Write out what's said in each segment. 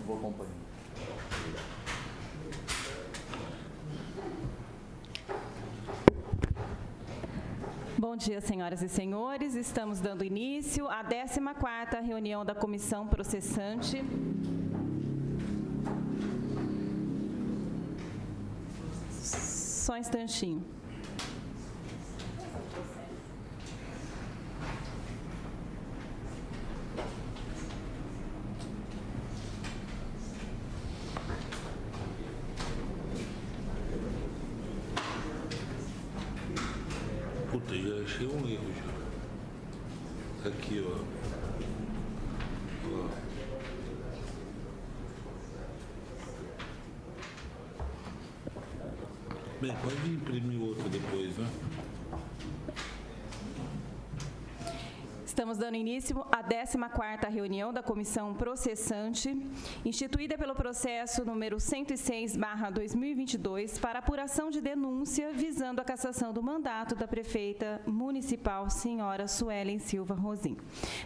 vou acompanhando. Bom dia, senhoras e senhores. Estamos dando início à 14ª reunião da Comissão Processante. Só um instantinho. Puta, já achei um erro já. Aqui, ó. Bem, pode imprimir outro depois, né? Estamos dando início à 14ª reunião da Comissão Processante, instituída pelo processo número 106/2022 para apuração de denúncia visando a cassação do mandato da prefeita municipal, senhora Suelen Silva Rosim.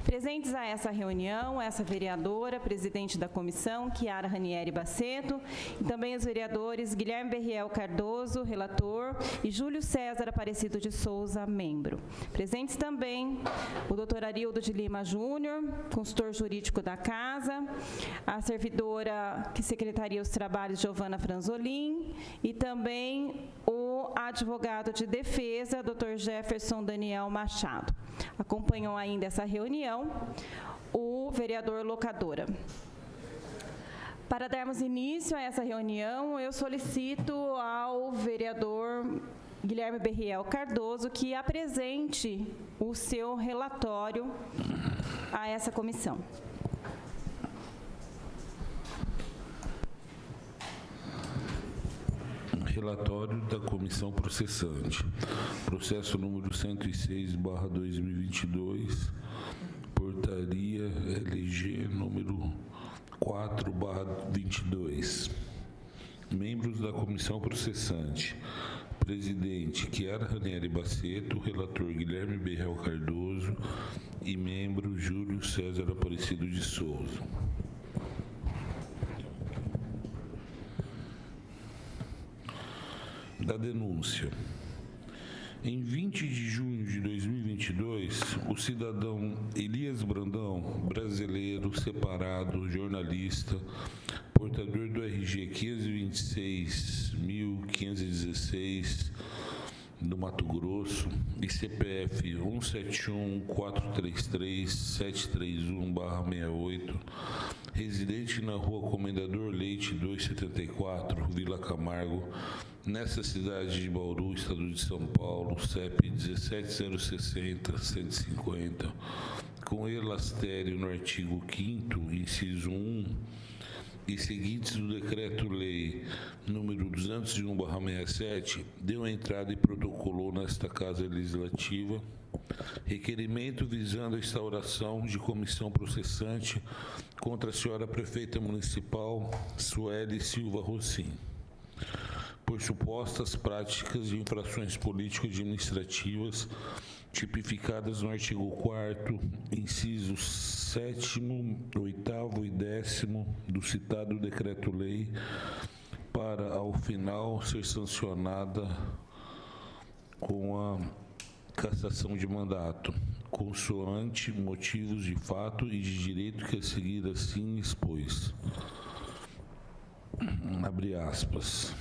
Presentes a essa reunião, essa vereadora, presidente da comissão, Chiara Ranieri Baceto, e também os vereadores Guilherme Berriel Cardoso, relator, e Júlio César Aparecido de Souza, membro. Presentes também o doutor Arildo de Lima Júnior, consultor jurídico da Casa, a servidora que secretaria os trabalhos, Giovana Franzolin, e também o advogado de defesa, Dr. Jefferson Daniel Machado. Acompanham ainda essa reunião o vereador Locadora. Para darmos início a essa reunião, eu solicito ao vereador Guilherme Berriel Cardoso que apresente o seu relatório a essa comissão. Relatório da Comissão Processante. Processo número 106/2022, portaria LG número 4/22. Membros da Comissão Processante. Presidente Chiara Ranieri Baceto, relator Guilherme Berriel Cardoso e membro Júlio César Aparecido de Souza. Da denúncia. Em 20 de junho de 2022, o cidadão Elias Brandão, brasileiro, separado, jornalista, portador do RG 526.516 do Mato Grosso e CPF 171-433-731/68, residente na rua Comendador Leite 274, Vila Camargo, nessa cidade de Bauru, estado de São Paulo, CEP 17.060.150, com elastério no artigo 5º, inciso 1, e seguintes do Decreto-Lei número 201/67, deu entrada e protocolou nesta Casa Legislativa requerimento visando a instauração de comissão processante contra a senhora prefeita municipal Suelen Silva Rosim, por supostas práticas de infrações político-administrativas tipificadas no artigo 4º, incisos 7º, 8º e 10º do citado Decreto-Lei, para, ao final, ser sancionada com a cassação de mandato, consoante motivos de fato e de direito que a seguir assim expôs. Abre aspas.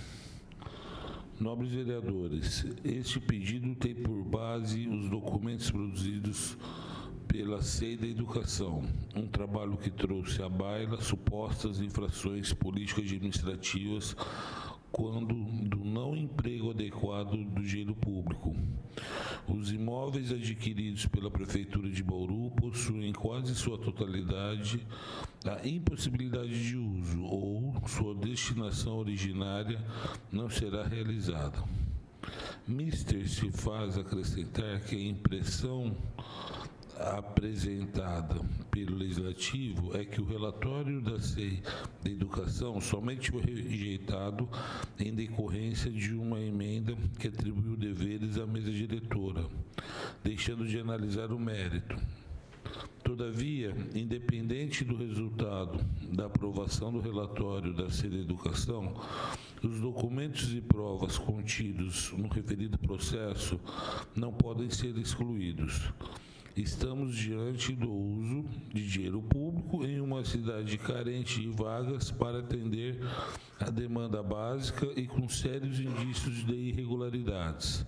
Nobres vereadores, este pedido tem por base os documentos produzidos pela SEI da Educação, um trabalho que trouxe à baila supostas infrações político-administrativas quando do não emprego adequado do dinheiro público. Os imóveis adquiridos pela Prefeitura de Bauru possuem quase sua totalidade a impossibilidade de uso ou sua destinação originária não será realizada. Mister se faz acrescentar que a impressão apresentada pelo Legislativo é que o relatório da SEI da Educação somente foi rejeitado em decorrência de uma emenda que atribuiu deveres à mesa diretora, deixando de analisar o mérito. Todavia, independente do resultado da aprovação do relatório da Educação, os documentos e provas contidos no referido processo não podem ser excluídos. Estamos diante do uso de dinheiro público em uma cidade carente de vagas para atender a demanda básica e com sérios indícios de irregularidades.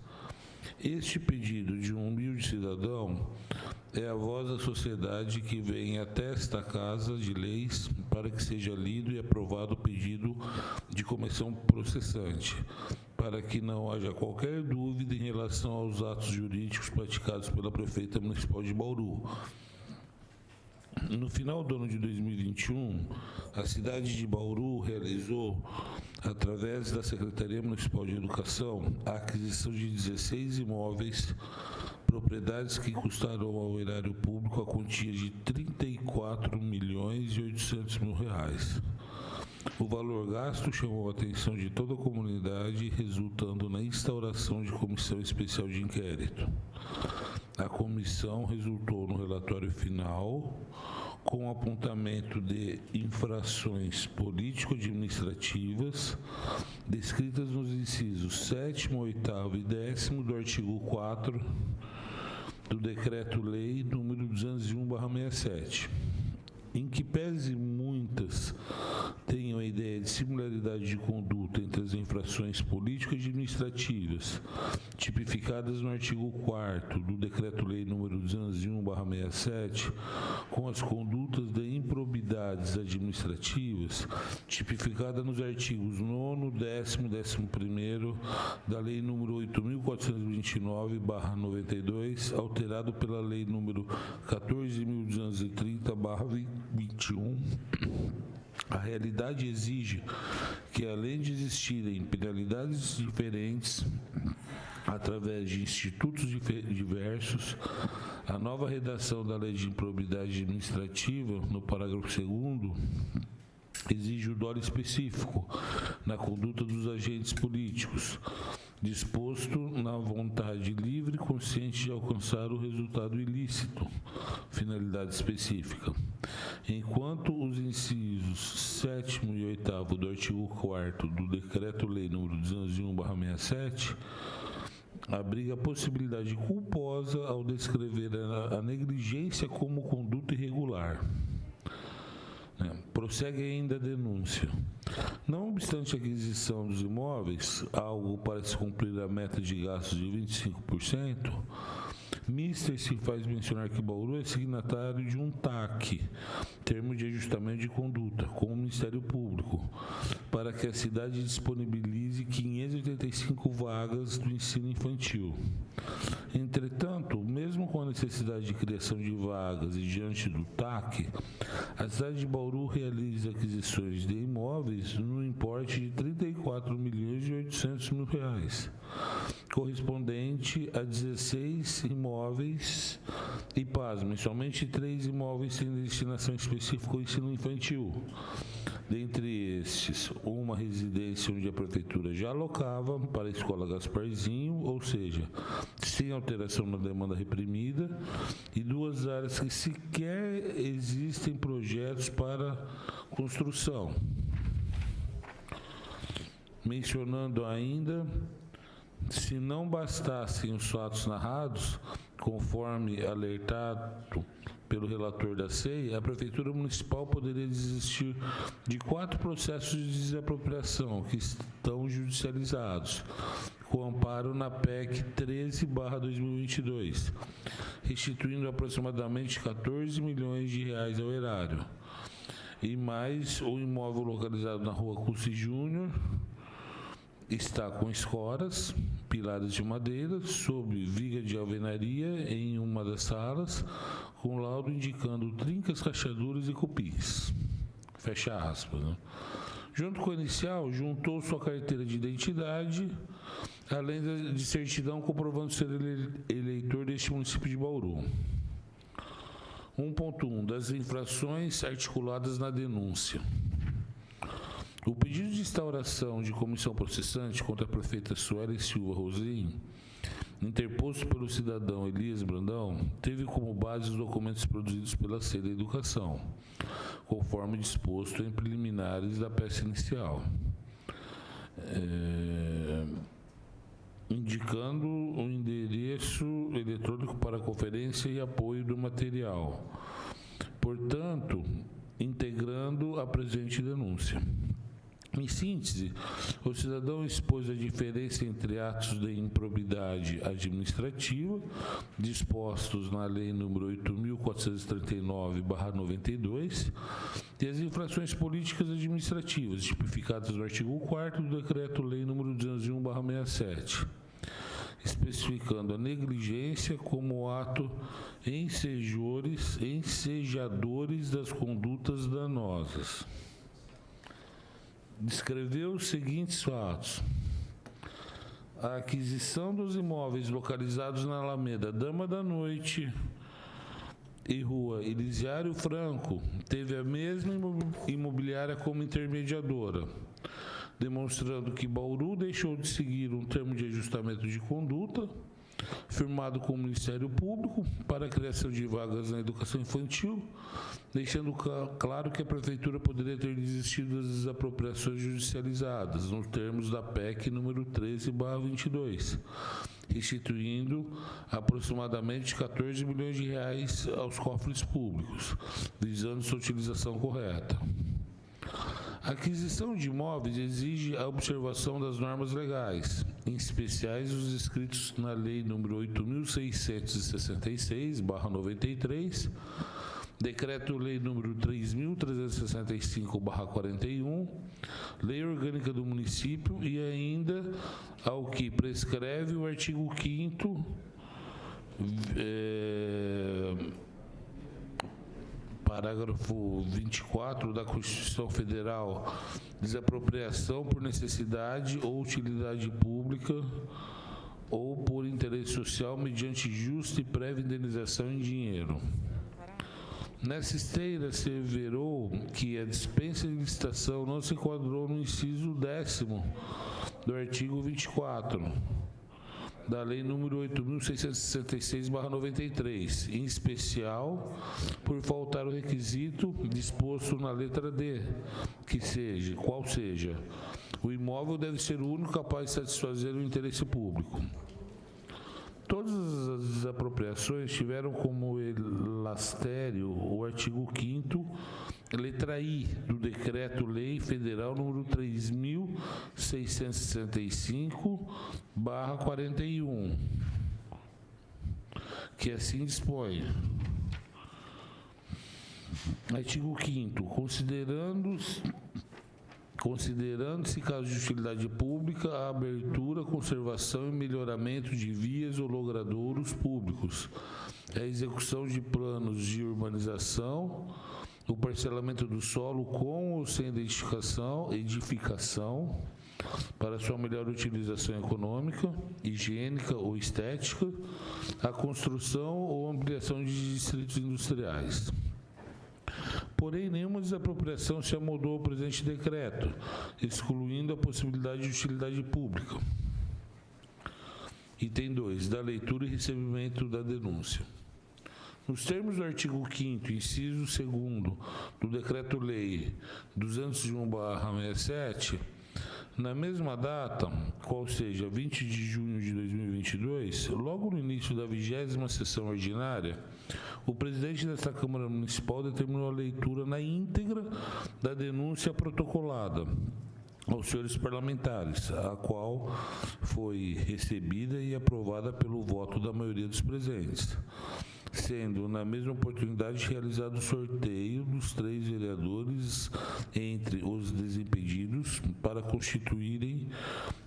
Este pedido de um humilde cidadão é a voz da sociedade que vem até esta Casa de Leis para que seja lido e aprovado o pedido de comissão processante, para que não haja qualquer dúvida em relação aos atos jurídicos praticados pela Prefeita Municipal de Bauru. No final do ano de 2021, a cidade de Bauru realizou, através da Secretaria Municipal de Educação, a aquisição de 16 imóveis, propriedades que custaram ao erário público a quantia de R$ 34.800.000. O valor gasto chamou a atenção de toda a comunidade, resultando na instauração de comissão especial de inquérito. A comissão resultou no relatório final com o apontamento de infrações político-administrativas descritas nos incisos 7º, 8º e 10º do artigo 4 do Decreto-Lei número 201/67. Em que pese muitas tenham a ideia de similaridade de conduta entre as infrações político-administrativas tipificadas no artigo 4º do Decreto-Lei número 201/67 com as condutas de improbidades administrativas tipificada nos artigos 9º, 10º e 11º da Lei número 8.429/92, alterado pela Lei número 14.230/21, a realidade exige que, além de existirem penalidades diferentes através de institutos diversos, a nova redação da Lei de Improbidade Administrativa, no parágrafo 2º, exige o dolo específico na conduta dos agentes políticos, disposto na vontade livre e consciente de alcançar o resultado ilícito, finalidade específica. Enquanto os incisos 7º e 8º do artigo 4º do Decreto-Lei nº 201/67 abriga a possibilidade culposa ao descrever a negligência como conduta irregular. Prossegue ainda a denúncia. Não obstante a aquisição dos imóveis, algo para se cumprir a meta de gastos de 25%, Mister se faz mencionar que Bauru é signatário de um TAC, termo de ajustamento de conduta, com o Ministério Público, para que a cidade disponibilize 585 vagas do ensino infantil. Entretanto, mesmo com a necessidade de criação de vagas e diante do TAC, a cidade de Bauru realiza aquisições de imóveis no importe de R$ 34.800.000, correspondente a 16 imóveis e, pasmem, somente 3 imóveis têm destinação específica ao ensino infantil. Dentre estes, uma residência onde a prefeitura já alocava para a Escola Gasparzinho, ou seja, sem alteração na demanda reprimida, e 2 áreas que sequer existem projetos para construção. Mencionando ainda, se não bastassem os fatos narrados, conforme alertado pelo relator da SEI, a Prefeitura Municipal poderia desistir de 4 processos de desapropriação que estão judicializados, com amparo na PEC 13/2022, restituindo aproximadamente R$14 milhões ao erário. E mais, o imóvel localizado na rua Cussi Júnior está com escoras, pilares de madeira, sob viga de alvenaria em uma das salas, com laudo indicando trincas, rachaduras e cupins. Fecha aspas. Né? Junto com o inicial, juntou sua carteira de identidade, além de certidão comprovando ser eleitor deste município de Bauru. 1.1. Das infrações articuladas na denúncia. O pedido de instauração de comissão processante contra a prefeita Suelen Silva Rosim interposto pelo cidadão Elias Brandão, teve como base os documentos produzidos pela Sede da Educação, conforme disposto em preliminares da peça inicial, indicando o endereço eletrônico para conferência e apoio do material, portanto, integrando a presente denúncia. Em síntese, o cidadão expôs a diferença entre atos de improbidade administrativa, dispostos na Lei nº 8.439/92, e as infrações políticas administrativas, tipificadas no artigo 4º do Decreto-Lei nº 201/67, especificando a negligência como ato ensejadores das condutas danosas. Descreveu os seguintes fatos: a aquisição dos imóveis localizados na Alameda Dama da Noite e Rua Elisiário Franco teve a mesma imobiliária como intermediadora, demonstrando que Bauru deixou de seguir um termo de ajustamento de conduta firmado com o Ministério Público para a criação de vagas na educação infantil, deixando claro que a Prefeitura poderia ter desistido das desapropriações judicializadas, nos termos da PEC número 13/22, restituindo aproximadamente 14 milhões de reais aos cofres públicos, visando sua utilização correta. A aquisição de imóveis exige a observação das normas legais, em especiais os escritos na Lei nº 8.666/93, Decreto-Lei nº 3.365/41, Lei Orgânica do Município e ainda ao que prescreve o artigo 5º, parágrafo 24 da Constituição Federal, desapropriação por necessidade ou utilidade pública ou por interesse social mediante justa e prévia indenização em dinheiro. Nessa esteira, asseverou que a dispensa de licitação não se enquadrou no inciso 10º do artigo 24 da Lei nº 8.666/93, em especial por faltar o requisito disposto na letra D, qual seja, o imóvel deve ser o único capaz de satisfazer o interesse público. Todas as desapropriações tiveram como elastério o artigo 5º, letra I, do Decreto-Lei Federal nº 3.665/41, que assim dispõe. Artigo 5º, considerando-se caso de utilidade pública a abertura, conservação e melhoramento de vias ou logradouros públicos, a execução de planos de urbanização, o parcelamento do solo com ou sem edificação para sua melhor utilização econômica, higiênica ou estética, a construção ou ampliação de distritos industriais. Porém, nenhuma desapropriação se amoldou ao presente decreto, excluindo a possibilidade de utilidade pública. Item 2. Da leitura e recebimento da denúncia. Nos termos do artigo 5º, inciso 2º do Decreto-Lei 201/67, na mesma data, qual seja, 20 de junho de 2022, logo no início da 20ª sessão ordinária, o presidente desta Câmara Municipal determinou a leitura na íntegra da denúncia protocolada aos senhores parlamentares, a qual foi recebida e aprovada pelo voto da maioria dos presentes, sendo, na mesma oportunidade, realizado o sorteio dos 3 vereadores entre os desimpedidos para constituírem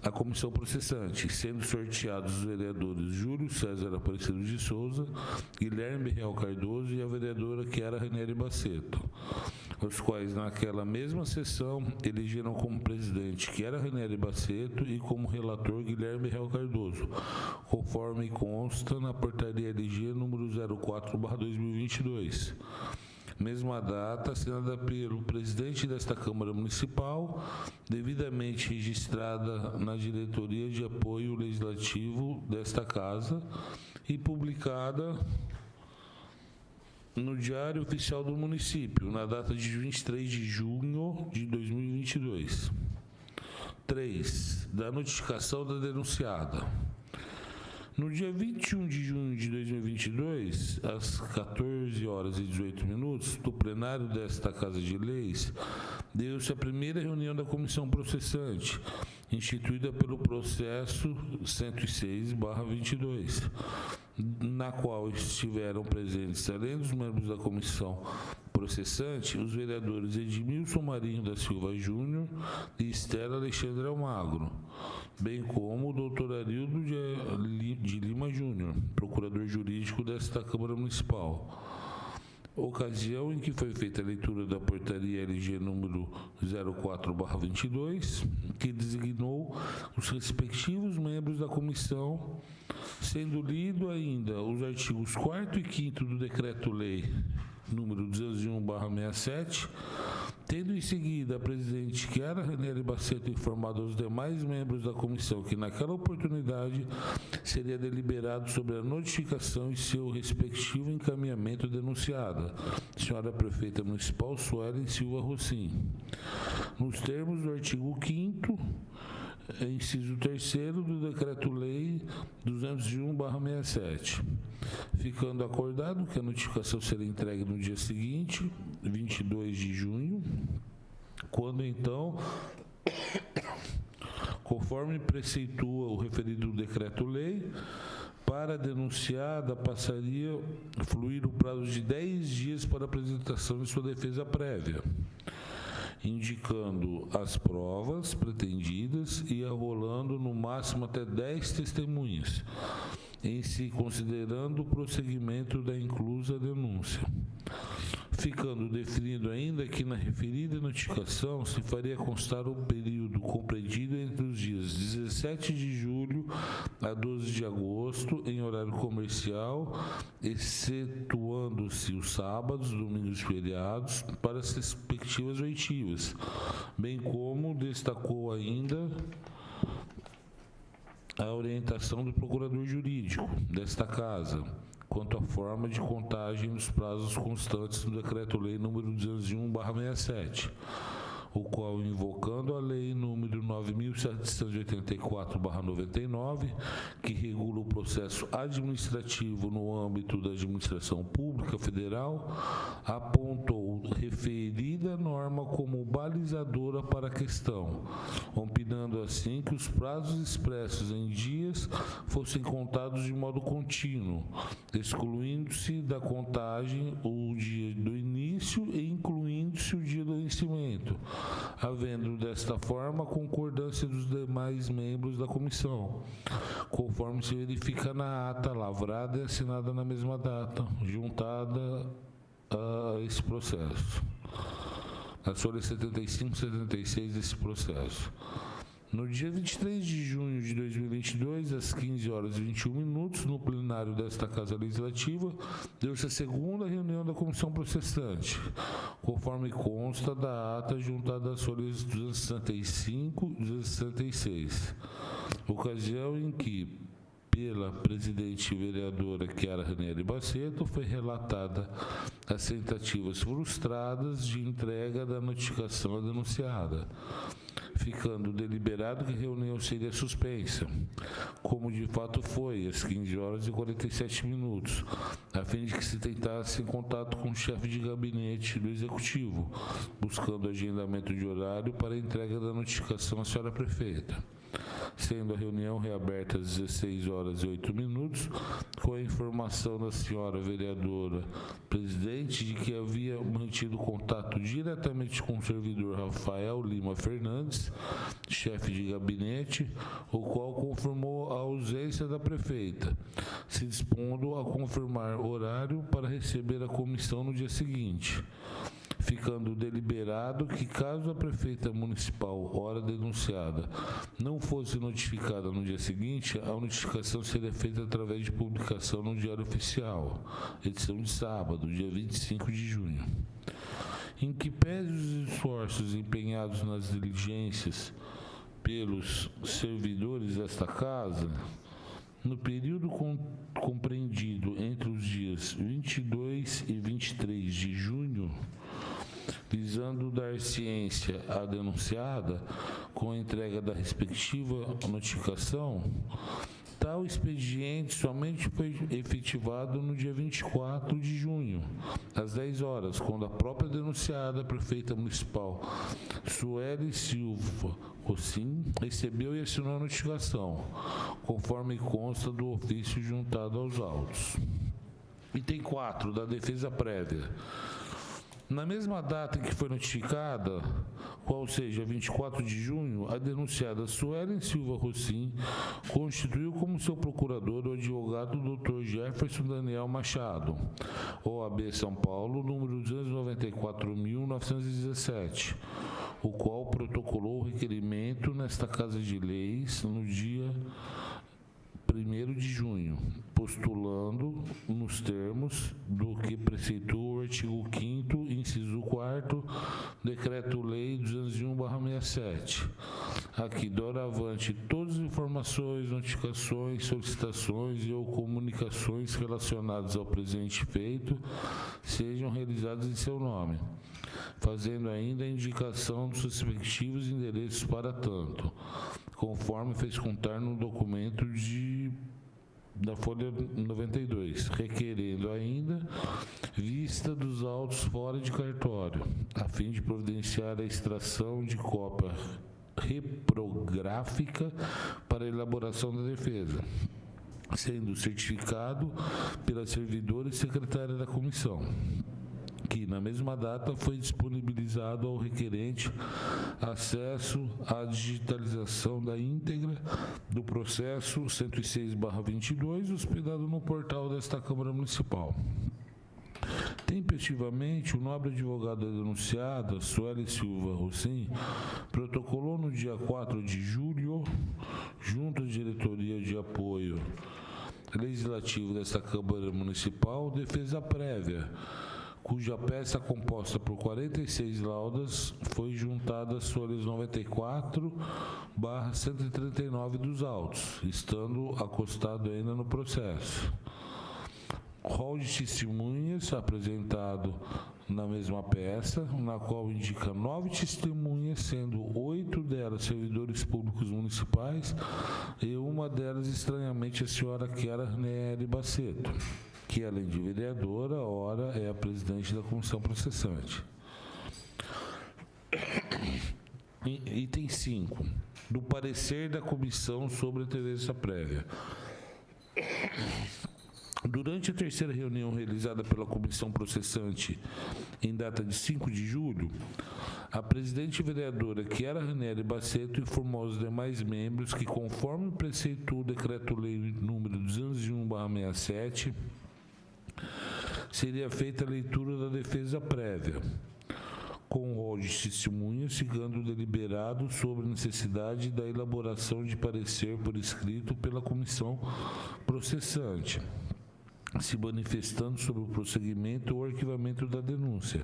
a comissão processante, sendo sorteados os vereadores Júlio César Aparecido de Souza, Guilherme Real Cardoso e a vereadora Chiara Ranieri Baceto, os quais, naquela mesma sessão, elegeram como presidente Chiara Ranieri Baceto e como relator Guilherme Real Cardoso, conforme consta na portaria LG número 04/2022. Mesma data, assinada pelo presidente desta Câmara Municipal, devidamente registrada na Diretoria de Apoio Legislativo desta Casa e publicada no Diário Oficial do Município, na data de 23 de junho de 2022. 3. Da notificação da denunciada. No dia 21 de junho de 2022, às 14 horas e 18 minutos, do plenário desta Casa de Leis, deu-se a primeira reunião da comissão processante, instituída pelo processo 106/22, na qual estiveram presentes, além dos membros da comissão processante, os vereadores Edmilson Marinho da Silva Júnior e Estela Alexandre Almagro, bem como o doutor Arildo de Lima Júnior, procurador jurídico desta Câmara Municipal. Ocasião em que foi feita a leitura da portaria LG número 04/22, que designou os respectivos membros da comissão, sendo lido ainda os artigos 4º e 5º do Decreto-Lei número 201/67, tendo em seguida a presidente Chiara Ranieri Baceto informado aos demais membros da comissão que naquela oportunidade seria deliberado sobre a notificação e seu respectivo encaminhamento denunciada, senhora prefeita municipal Suelen Silva Rossim, nos termos do artigo 5º, inciso 3º do Decreto-Lei 201/67, ficando acordado que a notificação será entregue no dia seguinte, 22 de junho, quando então, conforme preceitua o referido Decreto-Lei, para a denunciada passaria a fluir o prazo de 10 dias para a apresentação de sua defesa prévia, indicando as provas pretendidas e arrolando no máximo até 10 testemunhas, em se considerando o prosseguimento da inclusa denúncia. Ficando definido ainda que na referida notificação se faria constar o período compreendido entre os dias 17 de julho a 12 de agosto em horário comercial, excetuando-se os sábados, domingos e feriados para as respectivas oitivas, bem como destacou ainda a orientação do procurador jurídico desta Casa quanto à forma de contagem dos prazos constantes no Decreto-Lei número 201/67, o qual, invocando a Lei número 9.784/99, que regula o processo administrativo no âmbito da administração pública federal, apontou referida norma como balizadora para a questão, opinando assim que os prazos expressos em dias fossem contados de modo contínuo, excluindo-se da contagem o dia do início e incluindo-se o dia do vencimento, havendo desta forma a concordância dos demais membros da comissão, conforme se verifica na ata lavrada e assinada na mesma data, juntada a esse processo. As folhas 75 e 76 desse processo. No dia 23 de junho de 2022, às 15 horas e 21 minutos, no plenário desta Casa Legislativa, deu-se a segunda reunião da comissão processante, conforme consta da ata juntada às folhas 265 e 266. Ocasião em que, pela presidente vereadora Chiara Ranieri Baceto, foi relatada as tentativas frustradas de entrega da notificação à denunciada, ficando deliberado que a reunião seria suspensa, como de fato foi, às 15 horas e 47 minutos, a fim de que se tentasse em contato com o chefe de gabinete do Executivo, buscando agendamento de horário para a entrega da notificação à senhora prefeita, sendo a reunião reaberta às 16 horas e 8 minutos, com a informação da senhora vereadora presidente de que havia mantido contato diretamente com o servidor Rafael Lima Fernandes, chefe de gabinete, o qual confirmou a ausência da prefeita, se dispondo a confirmar horário para receber a comissão no dia seguinte. ficando deliberado que, caso a prefeita municipal, ora denunciada, não fosse notificada no dia seguinte, a notificação seria feita através de publicação no Diário Oficial, edição de sábado, dia 25 de junho. Em que pese os esforços empenhados nas diligências pelos servidores desta casa, no período compreendido entre os dias 22 e 23 de junho, visando dar ciência à denunciada com a entrega da respectiva notificação, tal expediente somente foi efetivado no dia 24 de junho, às 10 horas, quando a própria denunciada, a prefeita municipal Sueli Silva Rossim, recebeu e assinou a notificação, conforme consta do ofício juntado aos autos. Item 4, da defesa prévia. Na mesma data em que foi notificada, qual seja 24 de junho, a denunciada Suelen Silva Rossim constituiu como seu procurador o advogado Dr. Jefferson Daniel Machado, OAB São Paulo, número 294.917, o qual protocolou o requerimento nesta Casa de Leis no dia 1º de junho, postulando nos termos do que preceitua o artigo 5º, inciso 4º, Decreto-Lei 201/67. Aqui, doravante, todas as informações, notificações, solicitações e ou comunicações relacionadas ao presente feito sejam realizadas em seu nome, fazendo ainda a indicação dos respectivos endereços para tanto, conforme fez constar no documento da Folha 92, requerendo ainda vista dos autos fora de cartório, a fim de providenciar a extração de cópia reprográfica para a elaboração da defesa, sendo certificado pela servidora e secretária da comissão, que, na mesma data, foi disponibilizado ao requerente acesso à digitalização da íntegra do processo 106/22, hospedado no portal desta Câmara Municipal. Tempestivamente, o nobre advogado da denunciada, Sueli Silva Rossim, protocolou no dia 4 de julho, junto à Diretoria de Apoio Legislativo desta Câmara Municipal, defesa prévia, cuja peça composta por 46 laudas foi juntada às folhas 94/139 dos autos, estando acostado ainda no processo. Rol de testemunhas apresentado na mesma peça, na qual indica 9 testemunhas, sendo 8 delas servidores públicos municipais e uma delas, estranhamente, a senhora Chiara Nery Baceto, que, além de vereadora, ora é a presidente da comissão processante. Item 5. Do parecer da comissão sobre a defesa prévia. Durante a terceira reunião realizada pela comissão processante em data de 5 de julho, a presidente e vereadora Chiara Nery Baceto informou aos demais membros que, conforme preceitua o Decreto-Lei número 201/67, seria feita a leitura da defesa prévia, com o rol de testemunhas, ficando deliberado sobre a necessidade da elaboração de parecer por escrito pela comissão processante, se manifestando sobre o prosseguimento ou arquivamento da denúncia,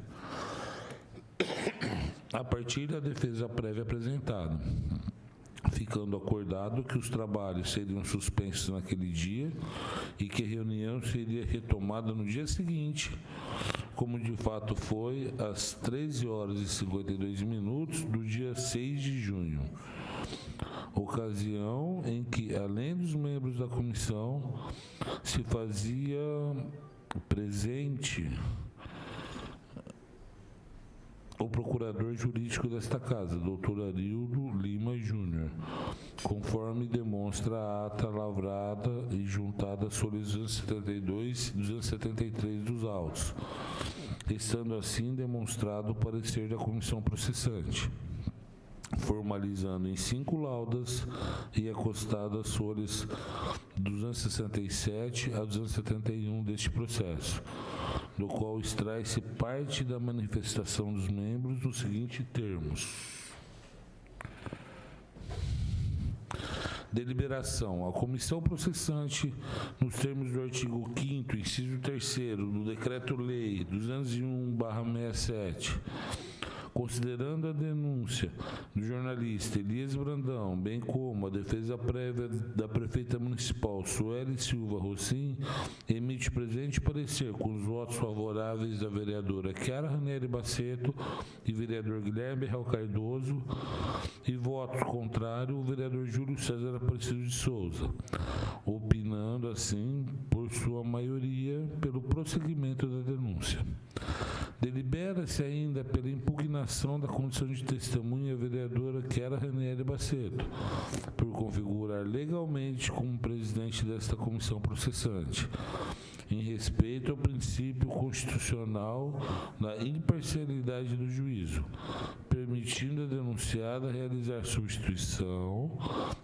a partir da defesa prévia apresentada, ficando acordado que os trabalhos seriam suspensos naquele dia e que a reunião seria retomada no dia seguinte, como de fato foi às 13h52 do dia 6 de junho, ocasião em que, além dos membros da comissão, se fazia presente o procurador jurídico desta casa, Dr. Arildo Lima Júnior, conforme demonstra a ata lavrada e juntada às folhas 272 e 273 dos autos, estando assim demonstrado o parecer da comissão processante. formalizando em 5 laudas e acostado às folhas 267 a 271 deste processo, do qual extrai-se parte da manifestação dos membros nos seguintes termos. Deliberação. A comissão processante, nos termos do artigo 5º, inciso 3º do Decreto-Lei 201/67, considerando a denúncia do jornalista Elias Brandão, bem como a defesa prévia da prefeita municipal Sueli Silva Rossim, emite presente parecer com os votos favoráveis da vereadora Chiara Ranieri Baceto e vereador Guilherme Real Cardoso, e votos contrários o vereador Júlio César Aparecido de Souza, opinando assim, por sua maioria, pelo prosseguimento da denúncia. Delibera-se ainda pela impugnação da condição de testemunha a vereadora Chiara Ranieri Baceto, por configurar legalmente como presidente desta comissão processante, em respeito ao princípio constitucional da imparcialidade do juízo, permitindo a denunciada realizar substituição,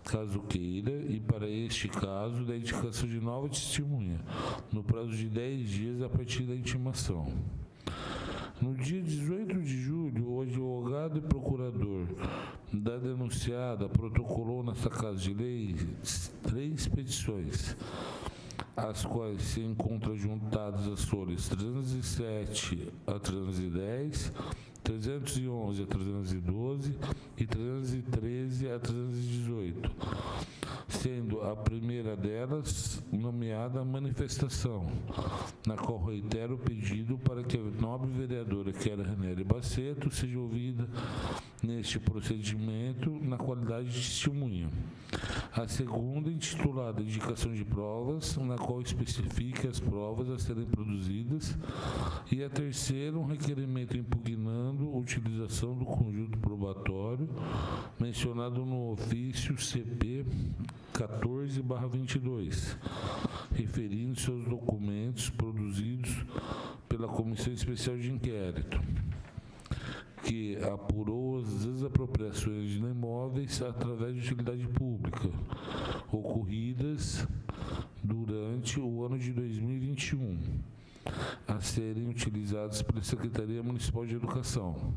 caso queira, e para este caso, da indicação de nova testemunha, no prazo de 10 dias a partir da intimação. No dia 18 de julho, o advogado e procurador da denunciada protocolou nesta Casa de Lei 3 petições, as quais se encontram juntadas as folhas 307 a 310, 311 a 312 e 313 a 318, sendo a primeira delas nomeada manifestação, na qual reitero o pedido para que a nobre vereadora Chiara Ranieri Baceto seja ouvida neste procedimento na qualidade de testemunha. A segunda, intitulada Indicação de Provas, na qual especifica as provas a serem produzidas, e a terceira, um requerimento impugnando a utilização do conjunto probatório mencionado no ofício CP 14/22, referindo-se aos documentos produzidos pela Comissão Especial de Inquérito, que apurou as desapropriações de imóveis através de utilidade pública ocorridas durante o ano de 2021, a serem utilizados pela Secretaria Municipal de Educação,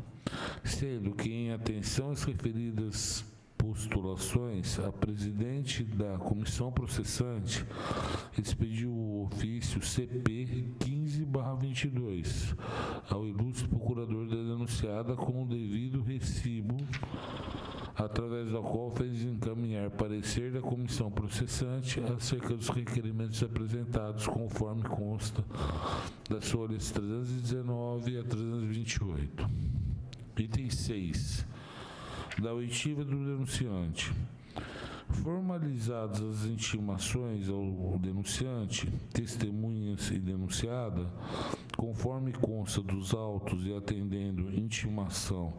sendo que, em atenção às referidas postulações, a presidente da comissão processante expediu o ofício CP 15/22 ao ilustre procurador da denunciada com o devido recibo, através da qual fez encaminhar parecer da comissão processante acerca dos requerimentos apresentados, conforme consta das folhas 319 a 328. Item 6. Da oitiva do denunciante. Formalizadas as intimações ao denunciante, testemunhas e denunciada, conforme consta dos autos e atendendo intimação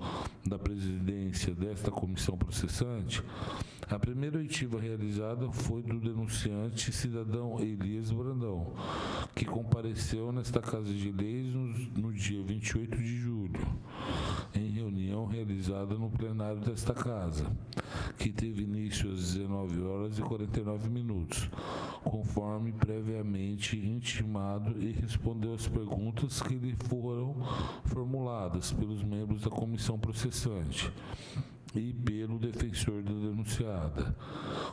da presidência desta comissão processante, a primeira oitiva realizada foi do denunciante cidadão Elias Brandão, que compareceu nesta Casa de Leis no dia 28 de julho, em reunião realizada no plenário desta Casa, que teve início às 19h49, conforme previamente intimado, e respondeu às perguntas que lhe foram formuladas pelos membros da comissão processante e pelo defensor da denunciada,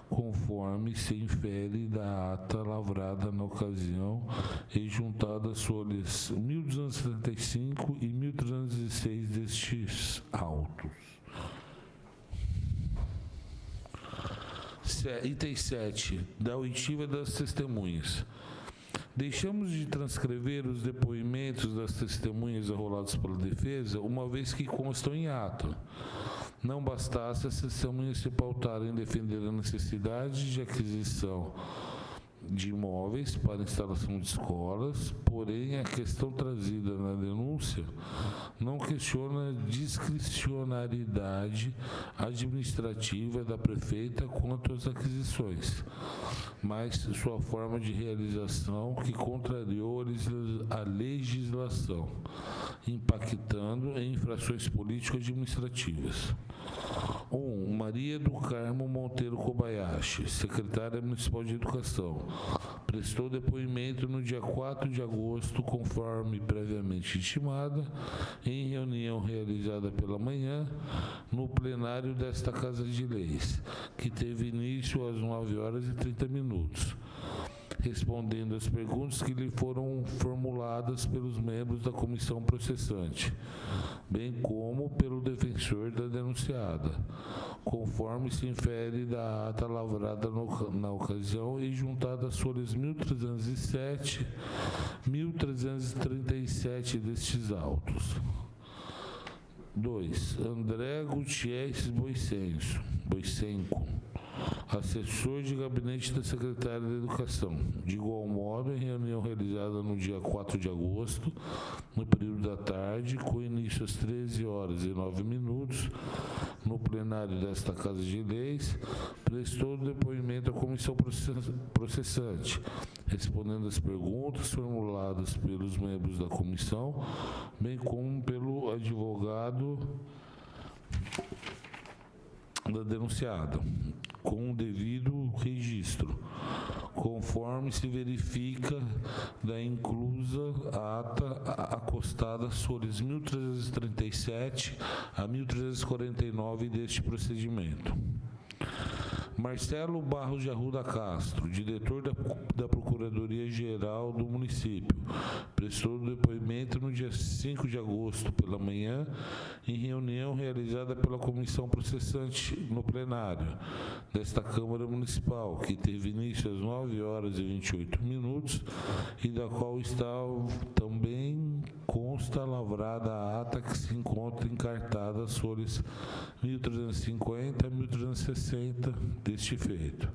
conforme se infere da ata lavrada na ocasião e juntada às folhas 1275 e 1306 destes autos. Item 7. Da oitiva das testemunhas. Deixamos de transcrever os depoimentos das testemunhas arrolados pela defesa, uma vez que constam em ato. Não bastasse as testemunhas se pautarem em defender a necessidade de aquisição de imóveis para instalação de escolas, porém a questão trazida na denúncia não questiona a discricionariedade administrativa da prefeita quanto às aquisições, mas sua forma de realização que contrariou a legislação, impactando em infrações político-administrativas. Maria do Carmo Monteiro Kobayashi, secretária municipal de Educação, prestou depoimento no dia 4 de agosto, conforme previamente intimada, em reunião realizada pela manhã, no plenário desta Casa de Leis, que teve início às 9h30, respondendo às perguntas que lhe foram formuladas pelos membros da comissão processante, bem como pelo defensor da denunciada, conforme se infere da ata lavrada na ocasião e juntada às folhas 1307, 1337 destes autos. 2. André Gutierrez Boicenco, assessor de gabinete da Secretaria da Educação. De igual modo, em reunião realizada no dia 4 de agosto, no período da tarde, com início às 13h09, no plenário desta Casa de Leis, prestou depoimento à comissão processante, respondendo às perguntas formuladas pelos membros da comissão, bem como pelo advogado da denunciada, com o devido registro, conforme se verifica da inclusa ata acostada às folhas 1337 a 1349 deste procedimento. Marcelo Barros de Arruda Castro, diretor da Procuradoria-Geral do município, prestou depoimento no dia 5 de agosto, pela manhã, em reunião realizada pela comissão processante no plenário desta Câmara Municipal, que teve início às 9h28, e da qual também consta lavrada a ata que se encontra encartada às folhas 1350 a 1360 deste feito.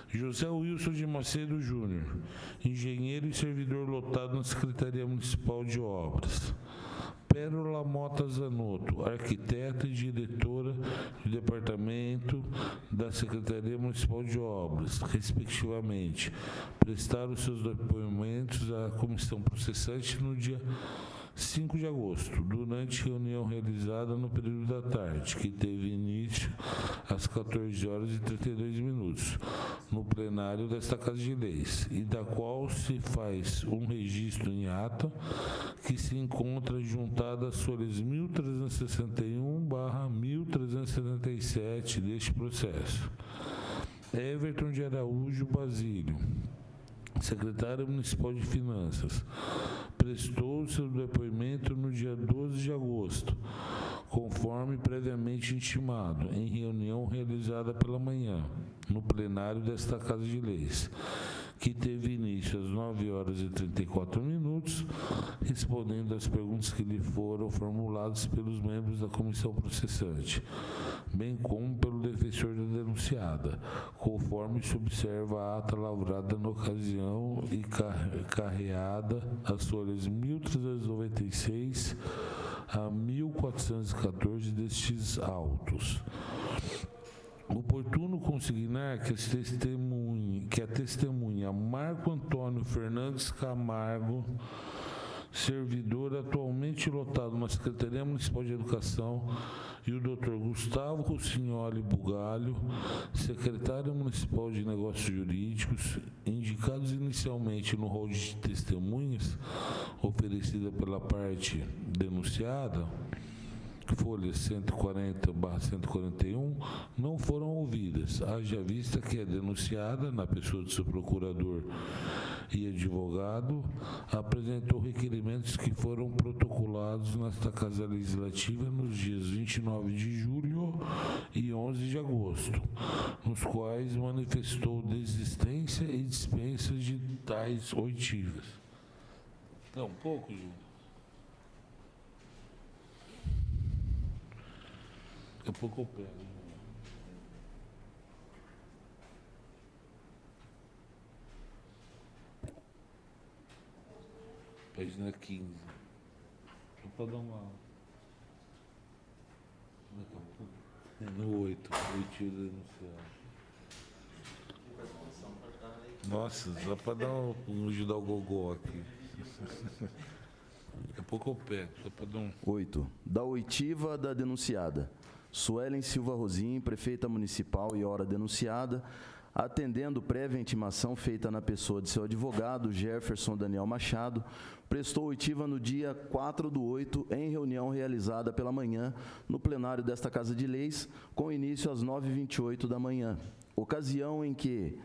José Wilson de Macedo Júnior, engenheiro e servidor lotado na Secretaria Municipal de Obras. Pérola Mota Zanotto, arquiteta e diretora do Departamento da Secretaria Municipal de Obras, respectivamente, prestaram seus depoimentos à comissão processante no dia 5 de agosto, durante reunião realizada no período da tarde, que teve início às 14h32, no plenário desta Casa de Leis, e da qual se faz um registro em ata, que se encontra juntada às folhas 1361/1377 deste processo. Everton de Araújo Basílio, secretário municipal de Finanças, prestou seu depoimento no dia 12 de agosto, conforme previamente intimado, em reunião realizada pela manhã, no plenário desta Casa de Leis, que teve início às 9h34, respondendo às perguntas que lhe foram formuladas pelos membros da comissão processante, bem como pelo defensor da denunciada, conforme se observa a ata lavrada na ocasião e carreada às folhas 1396 a 1414 destes autos. Oportuno consignar que a testemunha Marco Antônio Fernandes Camargo, servidor atualmente lotado na Secretaria Municipal de Educação, e o Dr. Gustavo Rossignoli Bugalho, secretário municipal de Negócios Jurídicos, indicados inicialmente no rol de testemunhas oferecida pela parte denunciada, folhas 140/141, não foram ouvidas, haja vista que a denunciada, na pessoa de seu procurador e advogado, apresentou requerimentos que foram protocolados nesta Casa Legislativa nos dias 29 de julho e 11 de agosto, nos quais manifestou desistência e dispensa de tais oitivas. Então, um pouco, Júlio. Daqui a pouco eu pego. Página 15. Só para dar uma. Daqui a pouco. No 8. Oitiva denunciado. Nossa, só para dar um ajudar o gogó aqui. Daqui a pouco eu pego. Só para dar um. 8. Da oitiva da denunciada. Suelen Silva Rosim, prefeita municipal e hora denunciada, atendendo prévia intimação feita na pessoa de seu advogado, Jefferson Daniel Machado, prestou oitiva no dia 4/8, em reunião realizada pela manhã no plenário desta Casa de Leis, com início às 9h28 da manhã, ocasião em que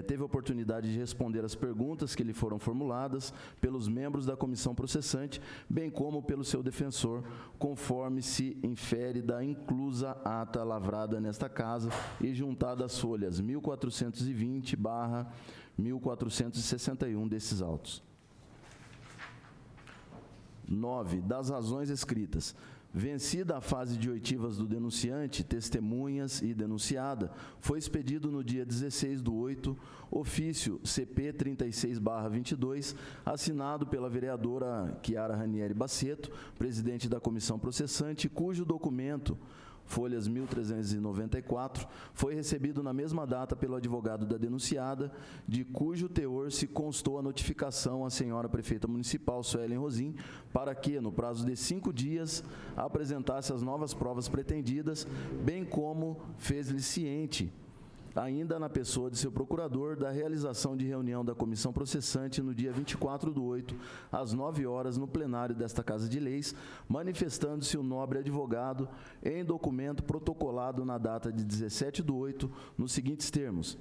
teve a oportunidade de responder às perguntas que lhe foram formuladas pelos membros da comissão processante, bem como pelo seu defensor, conforme se infere da inclusa ata lavrada nesta casa e juntada às folhas 1420/1461 desses autos. 9. Das razões escritas. Vencida a fase de oitivas do denunciante, testemunhas e denunciada, foi expedido no dia 16/8, ofício CP 36/22, assinado pela vereadora Chiara Ranieri Basseto, presidente da comissão processante, cujo documento, folhas 1394, foi recebido na mesma data pelo advogado da denunciada, de cujo teor se constou a notificação à senhora prefeita municipal, Suelen Rosim, para que, no prazo de 5 dias, apresentasse as novas provas pretendidas, bem como fez-lhe ciente, ainda na pessoa de seu procurador, da realização de reunião da comissão processante no dia 24/8, às 9 horas, no plenário desta Casa de Leis, manifestando-se o nobre advogado em documento protocolado na data de 17/8, nos seguintes termos: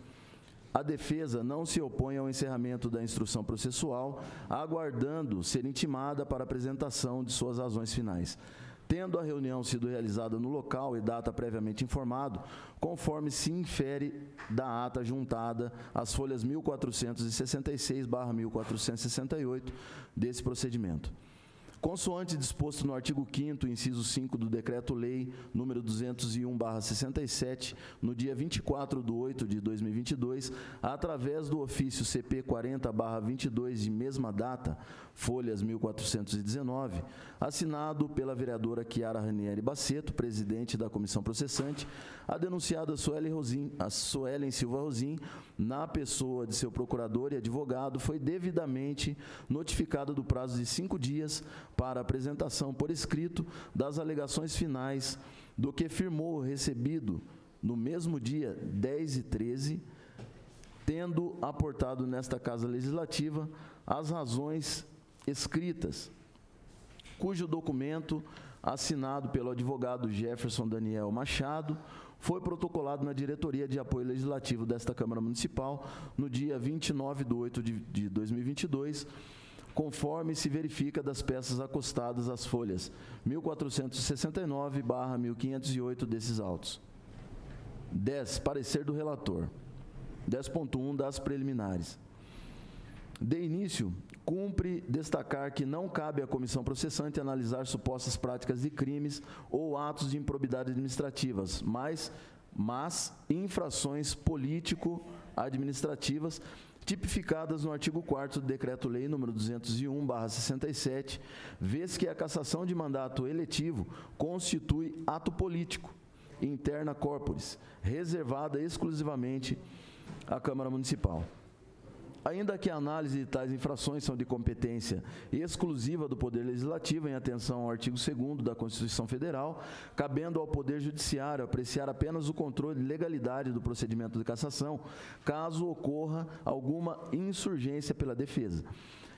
a defesa não se opõe ao encerramento da instrução processual, aguardando ser intimada para apresentação de suas razões finais. Tendo a reunião sido realizada no local e data previamente informado, conforme se infere da ata juntada às folhas 1466/1468 desse procedimento. Consoante disposto no artigo 5º, inciso 5 do Decreto-Lei nº 201/67, no dia 24/8 de 2022, através do ofício CP 40/22 de mesma data, folhas 1419, assinado pela vereadora Chiara Ranieri Basseto, presidente da comissão processante, a denunciada Suelen Silva Rosim, na pessoa de seu procurador e advogado, foi devidamente notificada do prazo de 5 dias para apresentação por escrito das alegações finais, do que firmou recebido no mesmo dia 10/13, tendo aportado nesta Casa Legislativa as razões escritas, cujo documento, assinado pelo advogado Jefferson Daniel Machado, foi protocolado na Diretoria de Apoio Legislativo desta Câmara Municipal no dia 29/8 de 2022, conforme se verifica das peças acostadas às folhas 1469/1508 desses autos. 10. Parecer do relator. 10.1 das preliminares. De início, cumpre destacar que não cabe à comissão processante analisar supostas práticas de crimes ou atos de improbidade administrativas, mas infrações político-administrativas tipificadas no artigo 4º do Decreto-Lei nº 201/67, vez que a cassação de mandato eletivo constitui ato político, interna corporis, reservada exclusivamente à Câmara Municipal. Ainda que a análise de tais infrações são de competência exclusiva do Poder Legislativo, em atenção ao artigo 2º da Constituição Federal, cabendo ao Poder Judiciário apreciar apenas o controle de legalidade do procedimento de cassação, caso ocorra alguma insurgência pela defesa.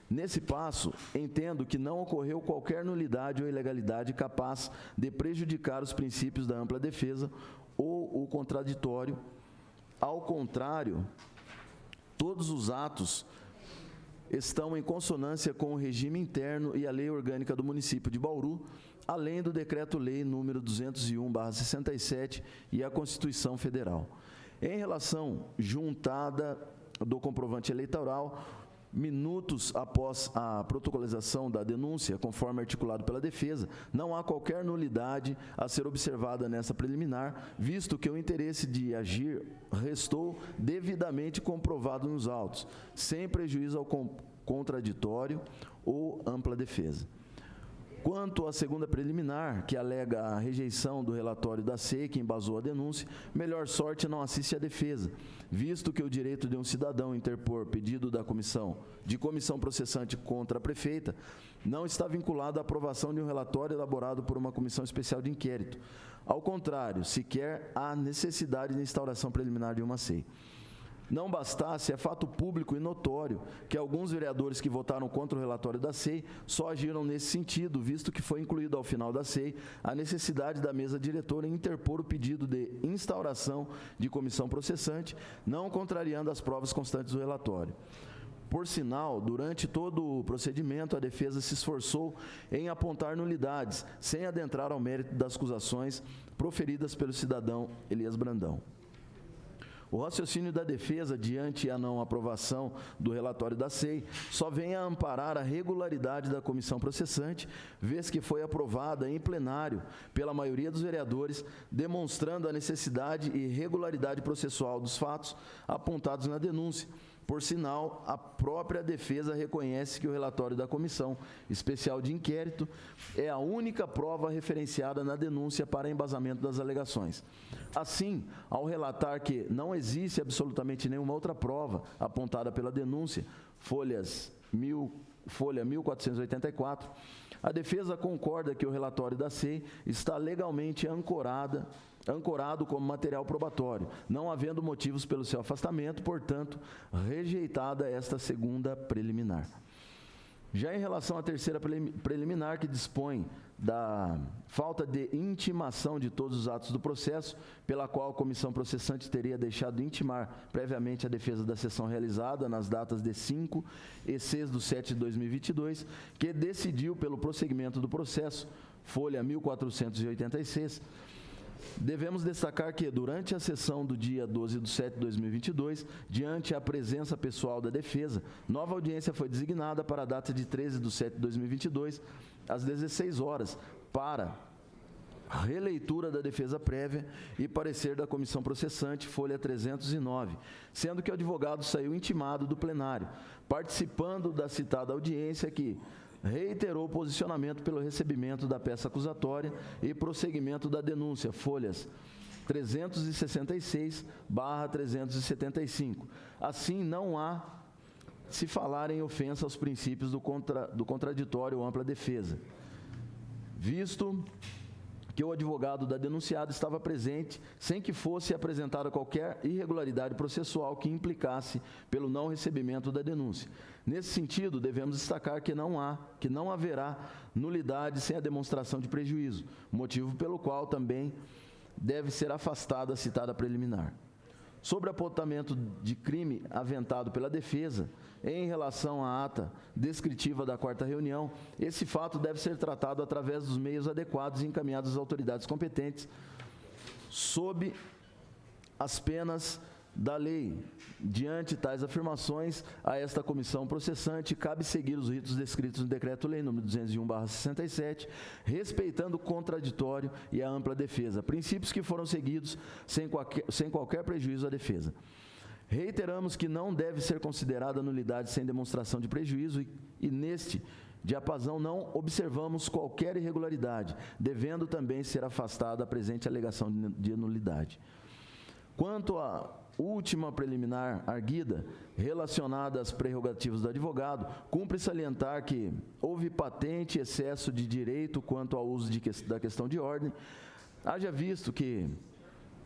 Nesse passo, entendo que não ocorreu qualquer nulidade ou ilegalidade capaz de prejudicar os princípios da ampla defesa ou o contraditório. Ao contrário, todos os atos estão em consonância com o regime interno e a lei orgânica do município de Bauru, além do Decreto-Lei nº 201/67 e a Constituição Federal. Em relação juntada do comprovante eleitoral, minutos após a protocolização da denúncia, conforme articulado pela defesa, não há qualquer nulidade a ser observada nessa preliminar, visto que o interesse de agir restou devidamente comprovado nos autos, sem prejuízo ao contraditório ou ampla defesa. Quanto à segunda preliminar, que alega a rejeição do relatório da SEI, que embasou a denúncia, melhor sorte não assiste à defesa, visto que o direito de um cidadão interpor pedido da comissão processante contra a prefeita não está vinculado à aprovação de um relatório elaborado por uma comissão especial de inquérito. Ao contrário, sequer há necessidade de instauração preliminar de uma SEI. Não bastasse, é fato público e notório que alguns vereadores que votaram contra o relatório da SEI só agiram nesse sentido, visto que foi incluído ao final da SEI a necessidade da mesa diretora em interpor o pedido de instauração de comissão processante, não contrariando as provas constantes do relatório. Por sinal, durante todo o procedimento, a defesa se esforçou em apontar nulidades, sem adentrar ao mérito das acusações proferidas pelo cidadão Elias Brandão. O raciocínio da defesa, diante a não aprovação do relatório da SEI, só vem a amparar a regularidade da comissão processante, vez que foi aprovada em plenário pela maioria dos vereadores, demonstrando a necessidade e regularidade processual dos fatos apontados na denúncia. Por sinal, a própria defesa reconhece que o relatório da Comissão Especial de Inquérito é a única prova referenciada na denúncia para embasamento das alegações. Assim, ao relatar que não existe absolutamente nenhuma outra prova apontada pela denúncia, folha 1484, a defesa concorda que o relatório da SEI está legalmente ancorado como material probatório, não havendo motivos pelo seu afastamento, portanto, rejeitada esta segunda preliminar. Já em relação à terceira preliminar, que dispõe da falta de intimação de todos os atos do processo, pela qual a comissão processante teria deixado de intimar previamente a defesa da sessão realizada nas datas de 5 e 6 de 7 de 2022, que decidiu pelo prosseguimento do processo, folha 1486, devemos destacar que, durante a sessão do dia 12 de 7 de 2022, diante a presença pessoal da defesa, nova audiência foi designada para a data de 13 de 7 de 2022, às 16 horas, para releitura da defesa prévia e parecer da comissão processante, folha 309, sendo que o advogado saiu intimado do plenário, participando da citada audiência que reiterou o posicionamento pelo recebimento da peça acusatória e prosseguimento da denúncia, folhas 366/375. Assim, não há se falar em ofensa aos princípios do contraditório ou ampla defesa, visto que o advogado da denunciada estava presente sem que fosse apresentada qualquer irregularidade processual que implicasse pelo não recebimento da denúncia. Nesse sentido, devemos destacar que não haverá nulidade sem a demonstração de prejuízo, motivo pelo qual também deve ser afastada a citada preliminar. Sobre apontamento de crime aventado pela defesa, em relação à ata descritiva da quarta reunião, esse fato deve ser tratado através dos meios adequados e encaminhados às autoridades competentes, sob as penas da lei. Diante tais afirmações, a esta comissão processante cabe seguir os ritos descritos no Decreto-Lei nº 201/67, respeitando o contraditório e a ampla defesa, princípios que foram seguidos sem qualquer prejuízo à defesa. Reiteramos que não deve ser considerada nulidade sem demonstração de prejuízo e neste diapasão não observamos qualquer irregularidade, devendo também ser afastada a presente alegação de nulidade. Quanto à última preliminar arguida, relacionada às prerrogativas do advogado, cumpre salientar que houve patente excesso de direito quanto ao uso da questão de ordem, haja visto que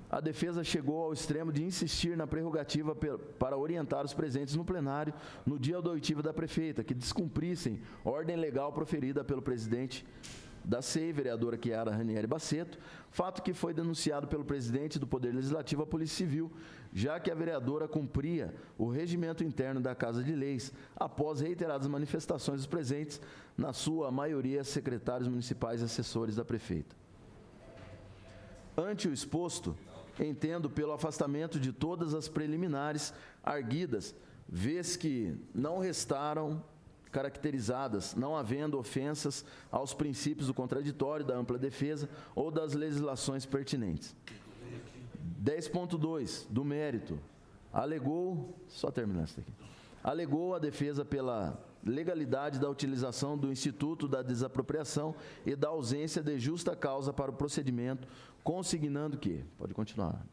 a defesa chegou ao extremo de insistir na prerrogativa para orientar os presentes no plenário no dia da oitiva da prefeita, que descumprissem ordem legal proferida pelo presidente da SEI, vereadora Chiara Ranieri Baceto, fato que foi denunciado pelo presidente do Poder Legislativo à Polícia Civil, já que a vereadora cumpria o regimento interno da Casa de Leis, após reiteradas manifestações dos presentes, na sua maioria secretários municipais e assessores da prefeita. Ante o exposto, entendo pelo afastamento de todas as preliminares arguidas, vez que não restaram caracterizadas, não havendo ofensas aos princípios do contraditório, da ampla defesa ou das legislações pertinentes. 10.2, do mérito. Alegou a defesa pela legalidade da utilização do instituto da desapropriação e da ausência de justa causa para o procedimento, consignando que... Pode continuar.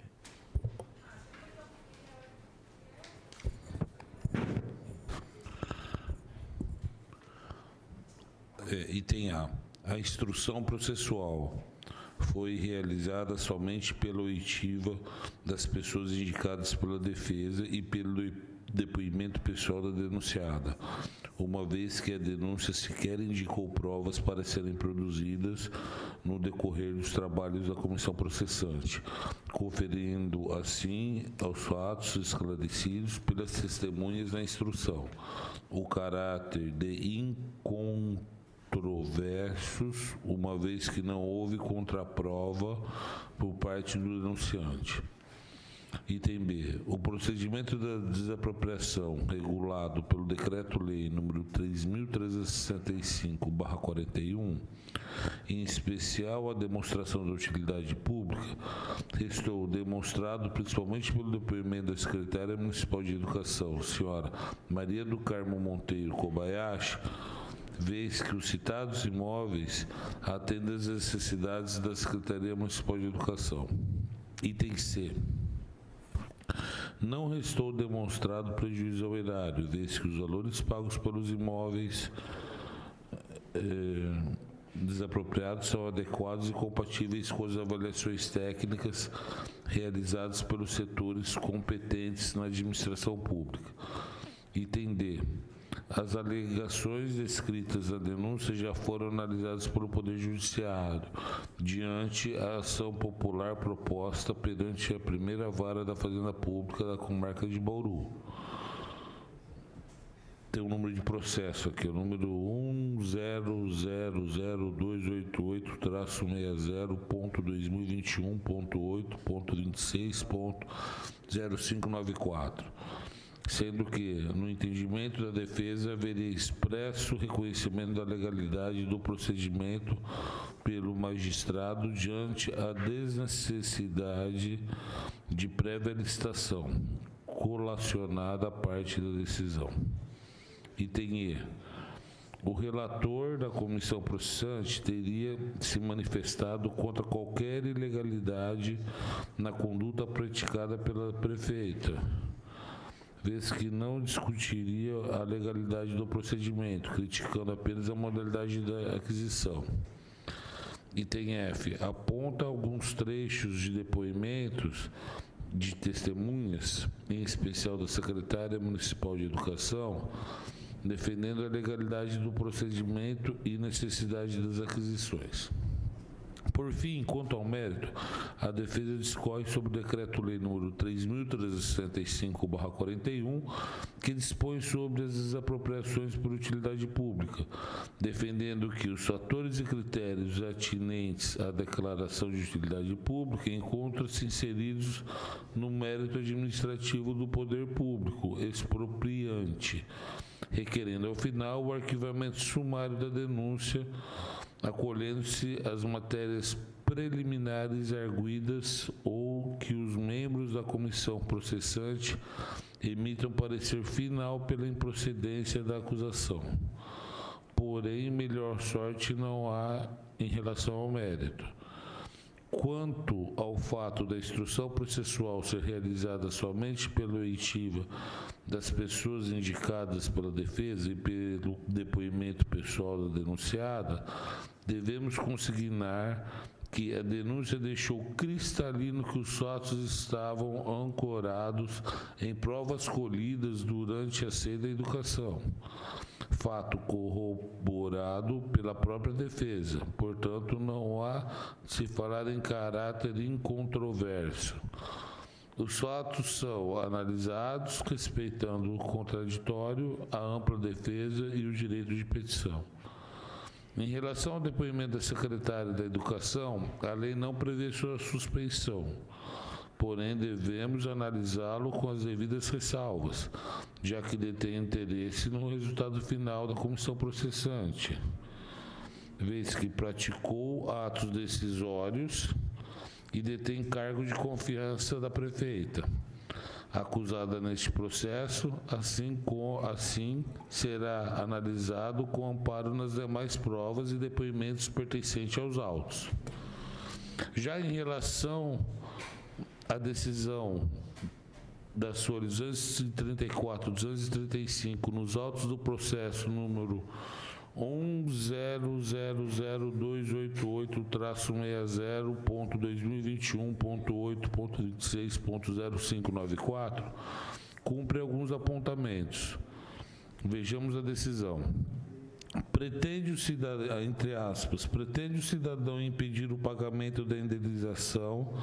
Item A. A instrução processual foi realizada somente pela oitiva das pessoas indicadas pela defesa e pelo depoimento pessoal da denunciada, uma vez que a denúncia sequer indicou provas para serem produzidas no decorrer dos trabalhos da comissão processante, conferindo assim aos fatos esclarecidos pelas testemunhas na instrução o caráter de incontroversos, uma vez que não houve contraprova por parte do denunciante. Item B. O procedimento da desapropriação regulado pelo Decreto-Lei nº 3.365/41, em especial a demonstração da utilidade pública, restou demonstrado principalmente pelo depoimento da Secretária Municipal de Educação, senhora Maria do Carmo Monteiro Kobayashi, vez que os citados imóveis atendem às necessidades da Secretaria Municipal de Educação. Item C. Não restou demonstrado prejuízo ao erário, vez que os valores pagos pelos imóveis desapropriados são adequados e compatíveis com as avaliações técnicas realizadas pelos setores competentes na administração pública. Item D. As alegações descritas na denúncia já foram analisadas pelo Poder Judiciário, diante a ação popular proposta perante a primeira vara da Fazenda Pública da comarca de Bauru. Tem um número de processo aqui, o número 1000228-60.2021.8.26.0594. Sendo que, no entendimento da defesa, haveria expresso reconhecimento da legalidade do procedimento pelo magistrado diante a desnecessidade de prévia licitação, colacionada à parte da decisão. Item E. O relator da comissão processante teria se manifestado contra qualquer ilegalidade na conduta praticada pela prefeita, vez que não discutiria a legalidade do procedimento, criticando apenas a modalidade da aquisição. Item F. Aponta alguns trechos de depoimentos de testemunhas, em especial da Secretária Municipal de Educação, defendendo a legalidade do procedimento e necessidade das aquisições. Por fim, quanto ao mérito, a defesa discorre sobre o Decreto-Lei nº 3.365/41, que dispõe sobre as desapropriações por utilidade pública, defendendo que os fatores e critérios atinentes à declaração de utilidade pública encontram-se inseridos no mérito administrativo do poder público expropriante, requerendo, ao final, o arquivamento sumário da denúncia, acolhendo-se as matérias preliminares arguidas ou que os membros da comissão processante emitam parecer final pela improcedência da acusação. Porém, melhor sorte não há em relação ao mérito. Quanto ao fato da instrução processual ser realizada somente pela oitiva das pessoas indicadas pela defesa e pelo depoimento pessoal da denunciada, devemos consignar que a denúncia deixou cristalino que os fatos estavam ancorados em provas colhidas durante a sede da educação, fato corroborado pela própria defesa. Portanto, não há de se falar em caráter incontroverso. Os fatos são analisados respeitando o contraditório, a ampla defesa e o direito de petição. Em relação ao depoimento da secretária da Educação, a lei não prevê sua suspensão, porém devemos analisá-lo com as devidas ressalvas, já que detém interesse no resultado final da comissão processante, vez que praticou atos decisórios e detém cargo de confiança da prefeita. acusada neste processo, assim será analisado com amparo nas demais provas e depoimentos pertencentes aos autos. Já em relação à decisão da sua 234, 235, nos autos do processo número 1000.2021.8.26.0594, cumpre alguns apontamentos. Vejamos a decisão. Pretende o cidadão, entre aspas, pretende o cidadão impedir o pagamento da indenização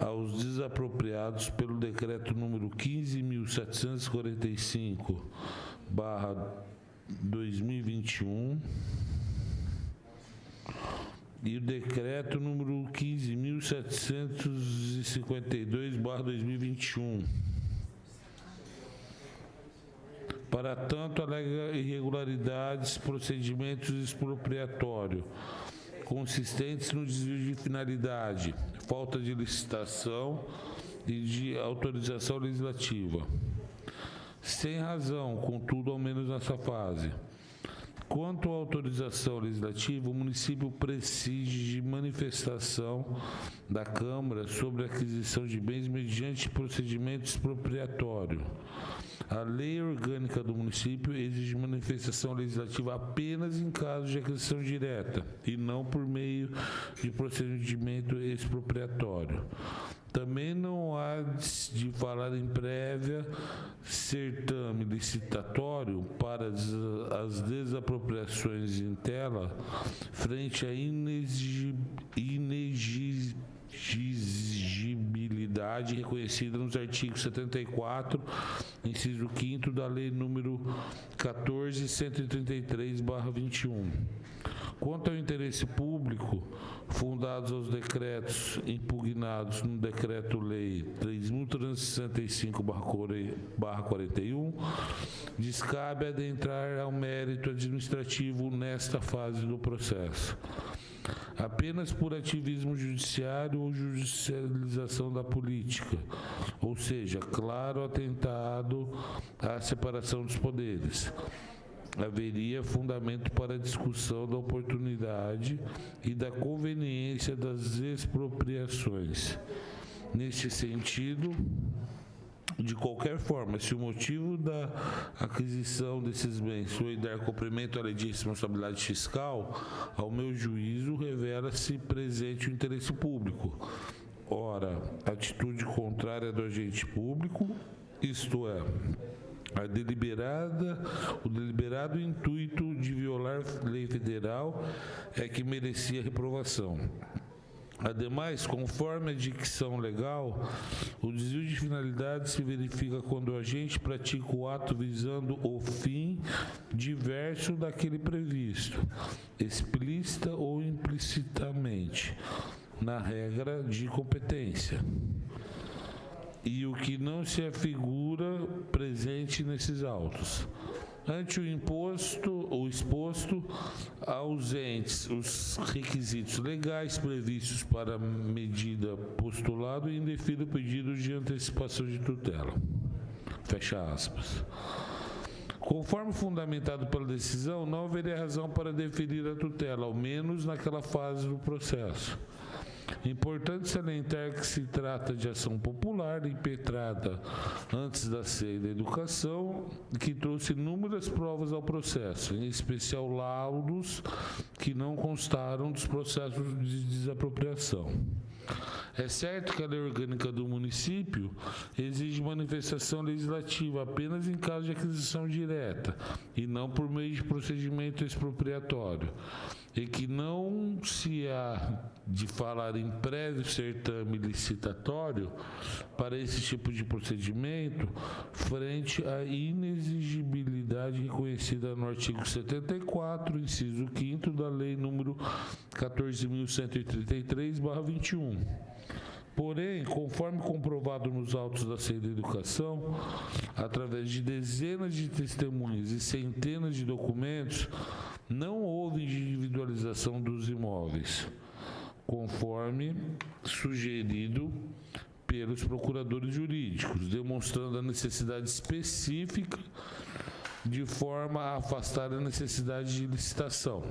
aos desapropriados pelo decreto número 15.745/2021 e o decreto número 15.752/2021. Para tanto, alega irregularidades, procedimentos expropriatórios, consistentes no desvio de finalidade, falta de licitação e de autorização legislativa. Sem razão, contudo, ao menos nessa fase. Quanto à autorização legislativa, o município prescinde de manifestação da Câmara sobre a aquisição de bens mediante procedimento expropriatório. A lei orgânica do município exige manifestação legislativa apenas em caso de aquisição direta e não por meio de procedimento expropriatório. Também não há de falar em prévia certame licitatório para as desapropriações em tela frente à inexigibilidade reconhecida nos artigos 74, inciso 5º da Lei número 14.133/21. Quanto ao interesse público, fundados aos decretos impugnados no Decreto-Lei 3.365/41, descabe adentrar ao mérito administrativo nesta fase do processo. Apenas por ativismo judiciário ou judicialização da política, ou seja, claro atentado à separação dos poderes, haveria fundamento para a discussão da oportunidade e da conveniência das expropriações. Neste sentido, de qualquer forma, se o motivo da aquisição desses bens foi dar cumprimento à lei de responsabilidade fiscal, ao meu juízo, revela-se presente o interesse público. Ora, atitude contrária do agente público, isto é, o deliberado intuito de violar lei federal é que merecia reprovação. Ademais, conforme a dicção legal, o desvio de finalidade se verifica quando o agente pratica o ato visando o fim diverso daquele previsto, explícita ou implicitamente, na regra de competência, e o que não se afigura presente nesses autos. Ante o exposto, ausentes os requisitos legais previstos para a medida postulado e indeferido o pedido de antecipação de tutela. Fecha aspas. Conforme fundamentado pela decisão, não haveria razão para deferir a tutela, ao menos naquela fase do processo. Importante salientar que se trata de ação popular impetrada antes da Lei da Educação, que trouxe inúmeras provas ao processo, em especial laudos que não constaram dos processos de desapropriação. É certo que a lei orgânica do município exige manifestação legislativa apenas em caso de aquisição direta e não por meio de procedimento expropriatório, e que não se há de falar em prévio certame licitatório para esse tipo de procedimento frente à inexigibilidade reconhecida no artigo 74, inciso 5º da Lei número 14.133/21. Porém, conforme comprovado nos autos da Lei da Educação, através de dezenas de testemunhas e centenas de documentos, não houve individualização dos imóveis, conforme sugerido pelos procuradores jurídicos, demonstrando a necessidade específica de forma a afastar a necessidade de licitação.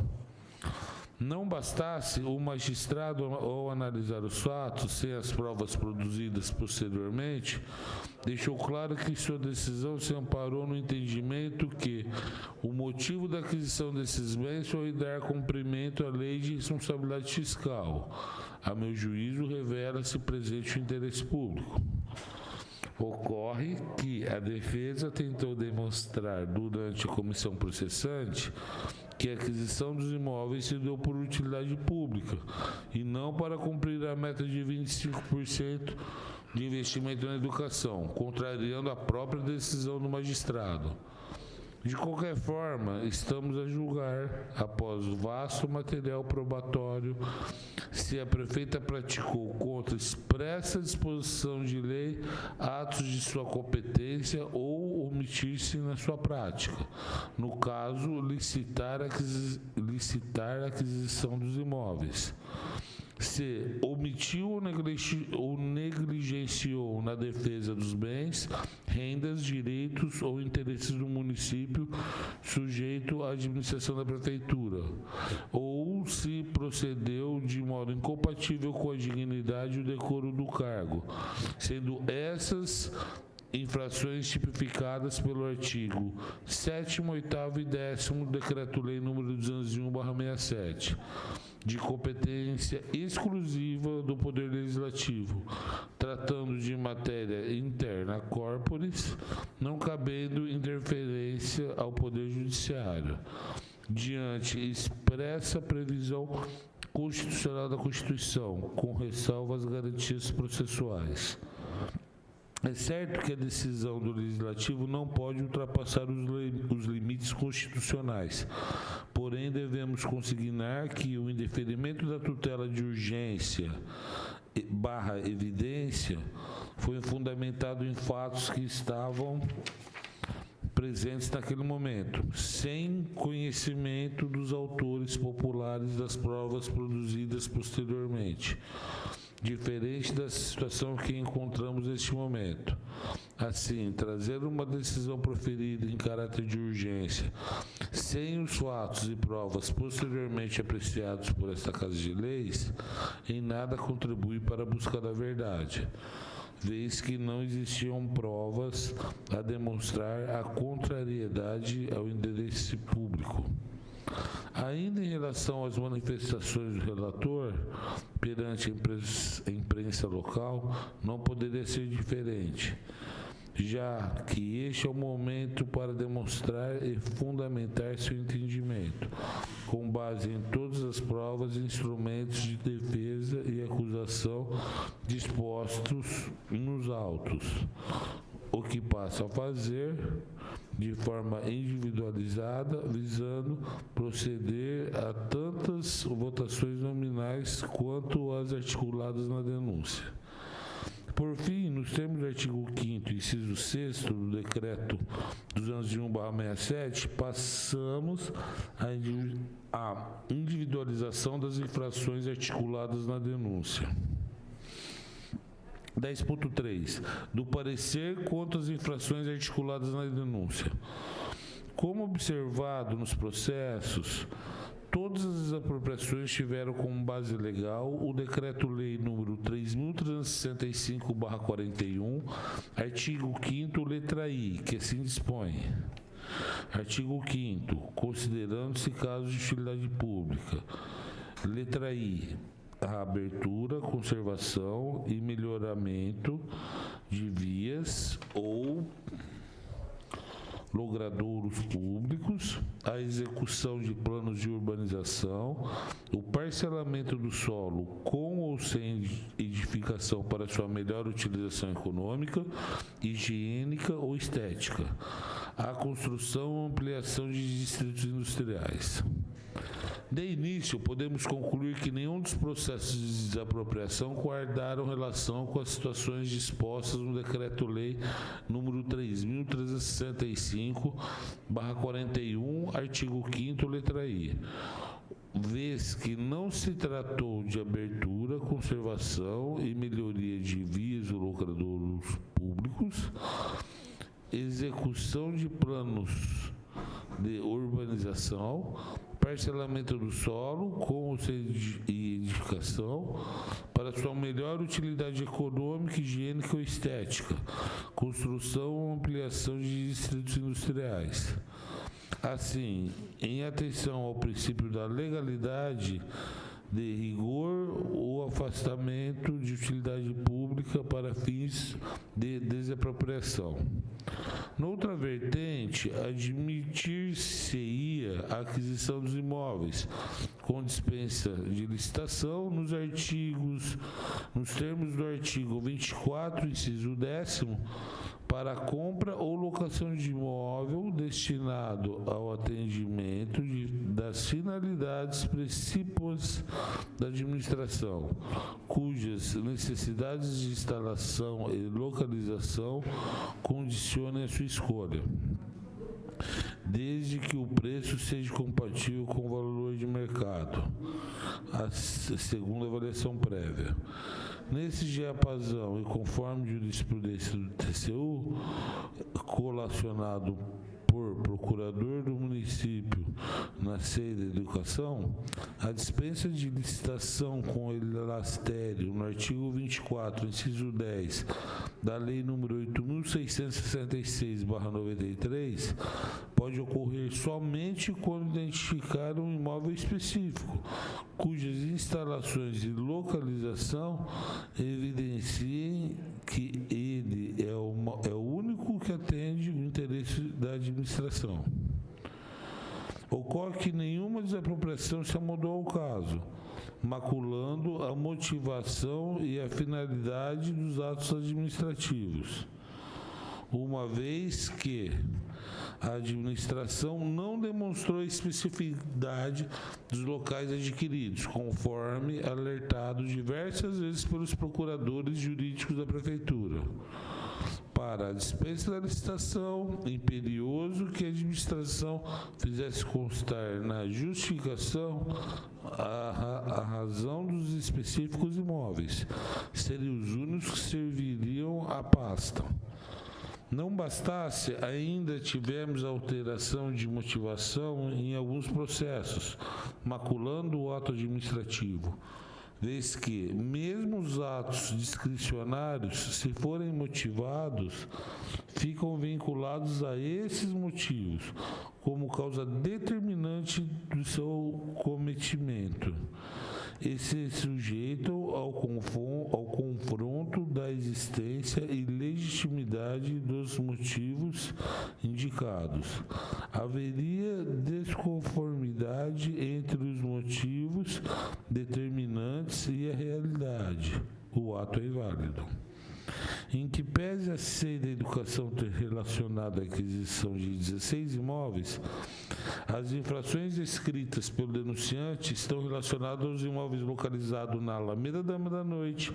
Não bastasse o magistrado, ao analisar os fatos, sem as provas produzidas posteriormente, deixou claro que sua decisão se amparou no entendimento que o motivo da aquisição desses bens foi dar cumprimento à lei de responsabilidade fiscal. A meu juízo, revela-se presente o interesse público. Ocorre que a defesa tentou demonstrar durante a comissão processante que a aquisição dos imóveis se deu por utilidade pública e não para cumprir a meta de 25% de investimento na educação, contrariando a própria decisão do magistrado. De qualquer forma, estamos a julgar, após o vasto material probatório, se a prefeita praticou contra expressa disposição de lei atos de sua competência ou omitir-se na sua prática. No caso, licitar a aquisição dos imóveis. Se omitiu ou negligenciou na defesa dos bens, rendas, direitos ou interesses do município sujeito à administração da prefeitura, ou se procedeu de modo incompatível com a dignidade e o decoro do cargo, sendo essas infrações tipificadas pelo artigo 7º, 8º e 10º do Decreto-Lei nº 201/67, de competência exclusiva do Poder Legislativo, tratando de matéria interna corporis, não cabendo interferência ao Poder Judiciário, diante expressa previsão constitucional da Constituição, com ressalva às garantias processuais. É certo que a decisão do Legislativo não pode ultrapassar os limites constitucionais, porém devemos consignar que o indeferimento da tutela de urgência / evidência foi fundamentado em fatos que estavam presentes naquele momento, sem conhecimento dos autores populares das provas produzidas posteriormente, diferente da situação que encontramos neste momento. Assim, trazer uma decisão proferida em caráter de urgência, sem os fatos e provas posteriormente apreciados por esta Casa de Leis, em nada contribui para a busca da verdade, vez que não existiam provas a demonstrar a contrariedade ao interesse público. Ainda em relação às manifestações do relator perante a imprensa local, não poderia ser diferente, já que este é o momento para demonstrar e fundamentar seu entendimento, com base em todas as provas e instrumentos de defesa e acusação dispostos nos autos, o que passa a fazer de forma individualizada, visando proceder a tantas votações nominais quanto as articuladas na denúncia. Por fim, nos termos do artigo 5º, inciso 6º do Decreto 201/67, passamos à individualização das infrações articuladas na denúncia. 10.3. Do parecer quanto às infrações articuladas na denúncia. Como observado nos processos, todas as apropriações tiveram como base legal o Decreto-Lei nº 3.365/41, artigo 5º, letra I, que assim dispõe. Artigo 5º. Considerando-se casos de utilidade pública. Letra I. A abertura, conservação e melhoramento de vias ou logradouros públicos, a execução de planos de urbanização, o parcelamento do solo com ou sem edificação para sua melhor utilização econômica, higiênica ou estética, a construção ou ampliação de distritos industriais. De início, podemos concluir que nenhum dos processos de desapropriação guardaram relação com as situações dispostas no Decreto-Lei nº 3.365/41, artigo 5º, letra I, vez que não se tratou de abertura, conservação e melhoria de vias ou lucradouros públicos, execução de planos de urbanização, parcelamento do solo com e edificação para sua melhor utilidade econômica, higiênica ou estética, construção ou ampliação de distritos industriais. Assim, em atenção ao princípio da legalidade, de rigor ou afastamento de utilidade pública para fins de desapropriação. Noutra vertente, admitir-se-ia a aquisição dos imóveis com dispensa de licitação nos termos do artigo 24, inciso 10º, para a compra ou locação de imóvel destinado ao atendimento das finalidades principais da administração, cujas necessidades de instalação e localização condicionem a sua escolha, desde que o preço seja compatível com o valor de mercado, segundo a avaliação prévia. Nesse diapasão e conforme jurisprudência do TCU, colacionado por procurador do município na sede da educação, a dispensa de licitação com elastério no artigo 24, inciso 10 da Lei nº 8.666/93 pode ocorrer somente quando identificar um imóvel específico, cujas instalações e localização evidenciem que ele é o único que atende o interesse da administração. Ocorre que nenhuma desapropriação se amoldou ao caso, maculando a motivação e a finalidade dos atos administrativos, uma vez que a administração não demonstrou a especificidade dos locais adquiridos, conforme alertado diversas vezes pelos procuradores jurídicos da Prefeitura. Para a dispensa da licitação, imperioso que a administração fizesse constar na justificação a razão dos específicos imóveis, seriam os únicos que serviriam à pasta. Não bastasse, ainda tivemos alteração de motivação em alguns processos, maculando o ato administrativo, vez que, mesmo os atos discricionários, se forem motivados, ficam vinculados a esses motivos, como causa determinante do seu cometimento, e se sujeitam ao confronto da existência e legitimidade dos motivos indicados. Haveria desconformidade entre os motivos determinantes e a realidade. O ato é inválido. Em que pese a sede da educação ter relacionado a aquisição de 16 imóveis, as infrações descritas pelo denunciante estão relacionadas aos imóveis localizados na Alameda Dama da Noite,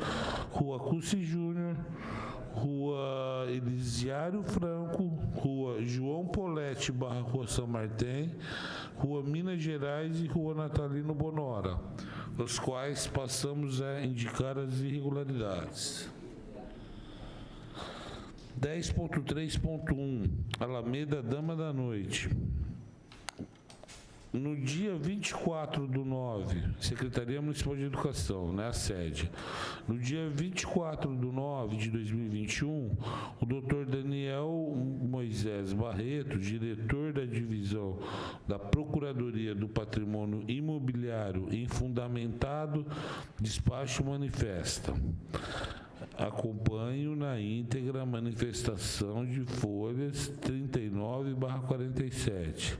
Rua Cussi Júnior, Rua Elisiário Franco, Rua João Poletti / Rua São Martim, Rua Minas Gerais e Rua Natalino Bonora, os quais passamos a indicar as irregularidades. 10.3.1 Alameda Dama da Noite. No dia 24/9, Secretaria Municipal de Educação, a sede. No dia 24/9 de 2021, o Dr. Daniel Moisés Barreto, diretor da divisão da Procuradoria do Patrimônio Imobiliário em fundamentado despacho manifesta: acompanho na íntegra a manifestação de folhas 39/47.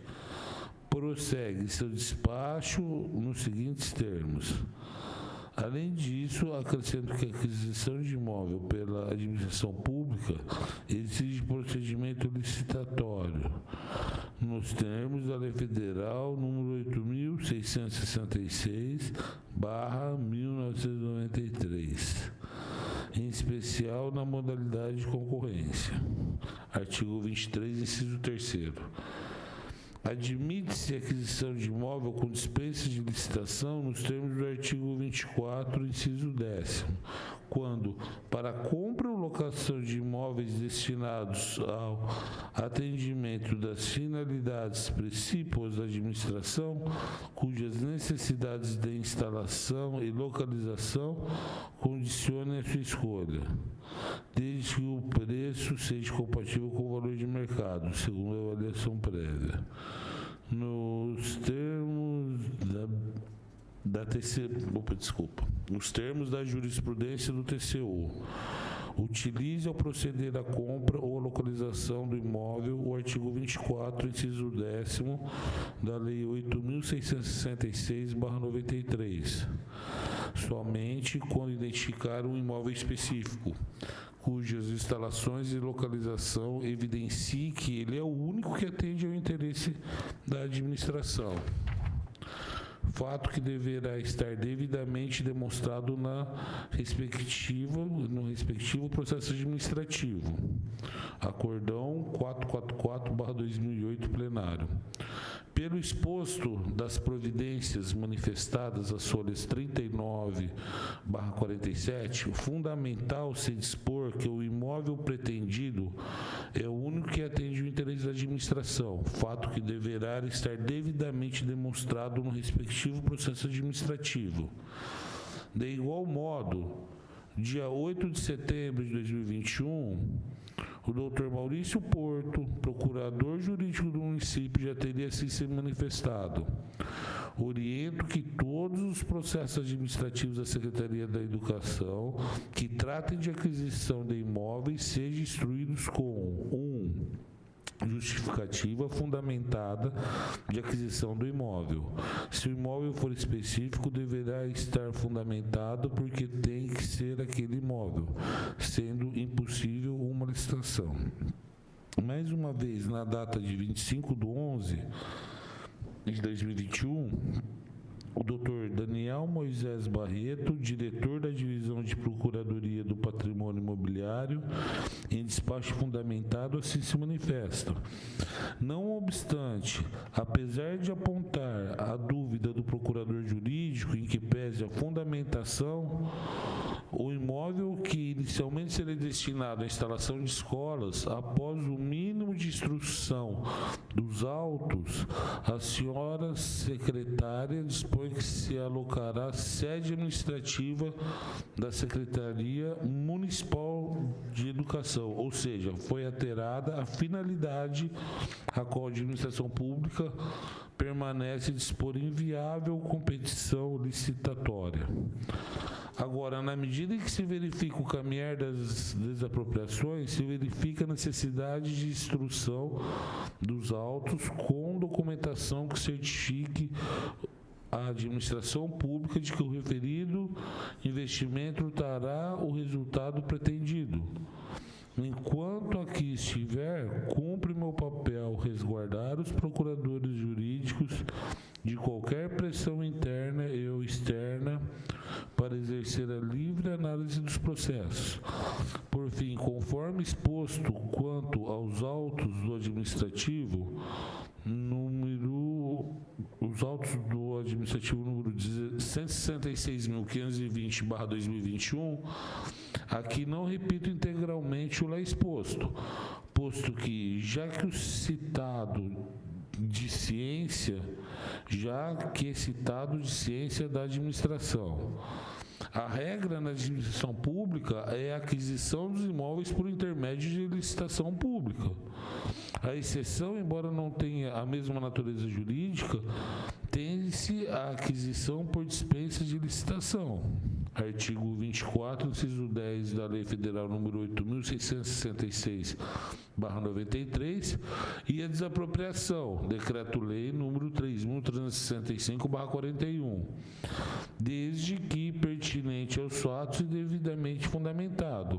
Prossegue seu despacho nos seguintes termos. Além disso, acrescento que a aquisição de imóvel pela administração pública exige procedimento licitatório, nos termos da Lei Federal nº 8.666/1993, em especial na modalidade de concorrência. Artigo 23, inciso 3º. Admite-se a aquisição de imóvel com dispensa de licitação nos termos do artigo 24, inciso 10º, quando, para compra ou locação de imóveis destinados ao atendimento das finalidades precípuas da administração, cujas necessidades de instalação e localização condicionem a sua escolha, desde que o preço seja compatível com o valor de mercado, segundo a avaliação prévia. Nos termos nos termos da jurisprudência do TCU, utilize ao proceder à compra ou à localização do imóvel o artigo 24, inciso 10º da Lei 8.666/93, somente quando identificar um imóvel específico, cujas instalações e localização evidencie que ele é o único que atende ao interesse da administração. Fato que deverá estar devidamente demonstrado no respectivo processo administrativo. Acordão 444/2008 plenário. Pelo exposto das providências manifestadas às folhas 39/47, fundamental se dispor que o imóvel pretendido é o único que atende o interesse da administração, fato que deverá estar devidamente demonstrado no respectivo processo administrativo. De igual modo, dia 8 de setembro de 2021, o Dr. Maurício Porto, procurador jurídico do município, já teria assim se manifestado. Oriento que todos os processos administrativos da Secretaria da Educação que tratem de aquisição de imóveis sejam instruídos com justificativa fundamentada de aquisição do imóvel. Se o imóvel for específico, deverá estar fundamentado porque tem que ser aquele imóvel, sendo impossível uma licitação. Mais uma vez, na data de 25/11/2021, o Dr. Daniel Moisés Barreto, diretor da Divisão de Procuradoria do Patrimônio Imobiliário, em despacho fundamentado, assim se manifesta. Não obstante, apesar de apontar a dúvida do procurador jurídico em que pese a fundamentação, o imóvel que inicialmente seria destinado à instalação de escolas, após o mínimo de instrução dos autos, a senhora secretária dispõe que se alocará sede administrativa da Secretaria Municipal de Educação, ou seja, foi alterada a finalidade a qual a administração pública permanece dispor inviável competição licitatória. Agora, na medida em que se verifica o caminhar das desapropriações, se verifica a necessidade de instrução dos autos com documentação que certifique a administração pública de que o referido investimento trará o resultado pretendido. Enquanto aqui estiver, cumpre meu papel resguardar os procuradores jurídicos de qualquer pressão interna ou externa para exercer a livre análise dos processos. Por fim, conforme exposto quanto aos autos do administrativo, os autos do administrativo número 166.520/2021, aqui não repito integralmente o lá exposto, posto que, já que citado de ciência da administração. A regra na administração pública é a aquisição dos imóveis por intermédio de licitação pública. A exceção, embora não tenha a mesma natureza jurídica, tem-se a aquisição por dispensa de licitação. Artigo 24, inciso 10 da Lei Federal número 8.666/93, e a desapropriação, Decreto-Lei número 3.365/41, desde que pertinente aos fatos e devidamente fundamentado.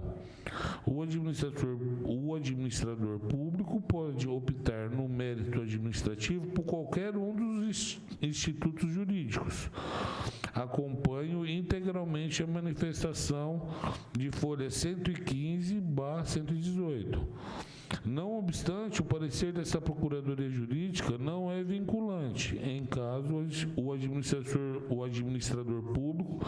O administrador público pode optar no mérito administrativo por qualquer um dos institutos jurídicos, acompanho integralmente a manifestação de folha 115/118. Não obstante, o parecer dessa Procuradoria Jurídica não é vinculante, em caso o administrador público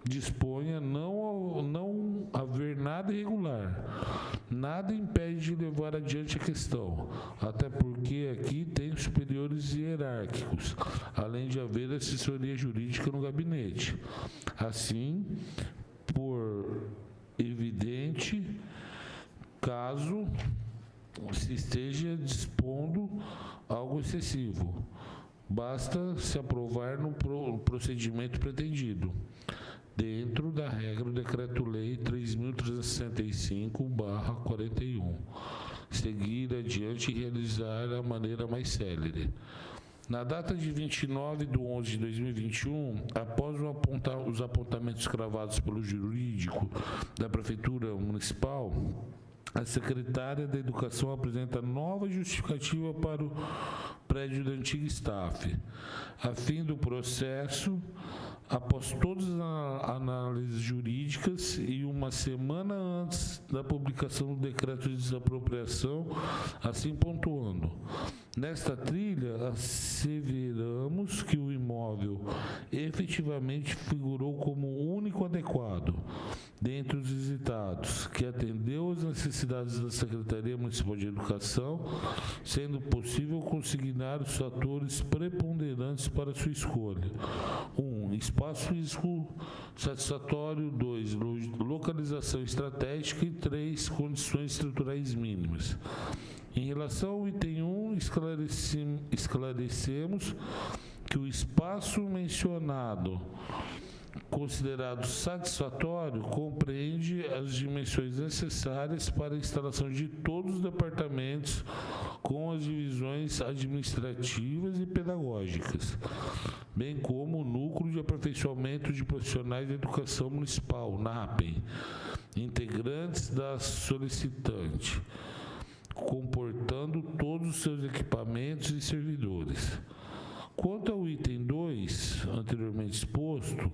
disponha não haver nada irregular. Nada impede de levar adiante a questão, até porque aqui tem superiores hierárquicos, além de haver assessoria jurídica no gabinete. Assim, por evidente, caso se esteja dispondo algo excessivo, basta se aprovar no procedimento pretendido, dentro da regra do Decreto-Lei 3.365/41, seguir adiante e realizar a maneira mais célere. Na data de 29/11/2021, após os apontamentos cravados pelo jurídico da Prefeitura Municipal, a secretária da Educação apresenta nova justificativa para o prédio da antiga STAF. A fim do processo, após todas as análises jurídicas e uma semana antes da publicação do decreto de desapropriação, assim pontuando: nesta trilha, asseveramos que o imóvel efetivamente figurou como o único adequado, dentre os visitados, que atendeu às necessidades da Secretaria Municipal de Educação, sendo possível consignar os fatores preponderantes para sua escolha. 1. Espaço físico satisfatório. 2. Localização estratégica. E 3. Condições estruturais mínimas. Em relação ao item 1, esclarecemos que o espaço mencionado, considerado satisfatório, compreende as dimensões necessárias para a instalação de todos os departamentos, com as divisões administrativas e pedagógicas, bem como o Núcleo de Aperfeiçoamento de Profissionais de Educação Municipal, NAPEM, integrantes da solicitante, comportando todos os seus equipamentos e servidores. Quanto ao item 2, anteriormente exposto,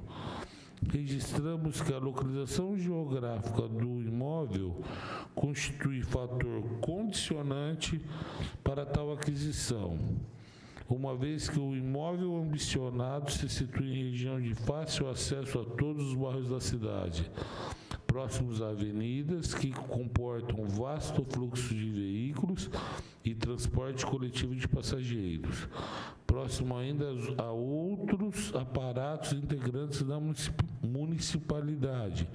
registramos que a localização geográfica do imóvel constitui fator condicionante para tal aquisição, uma vez que o imóvel ambicionado se situa em região de fácil acesso a todos os bairros da cidade, próximos a avenidas que comportam vasto fluxo de veículos e transporte coletivo de passageiros, próximo ainda a outros aparatos integrantes da municipalidade,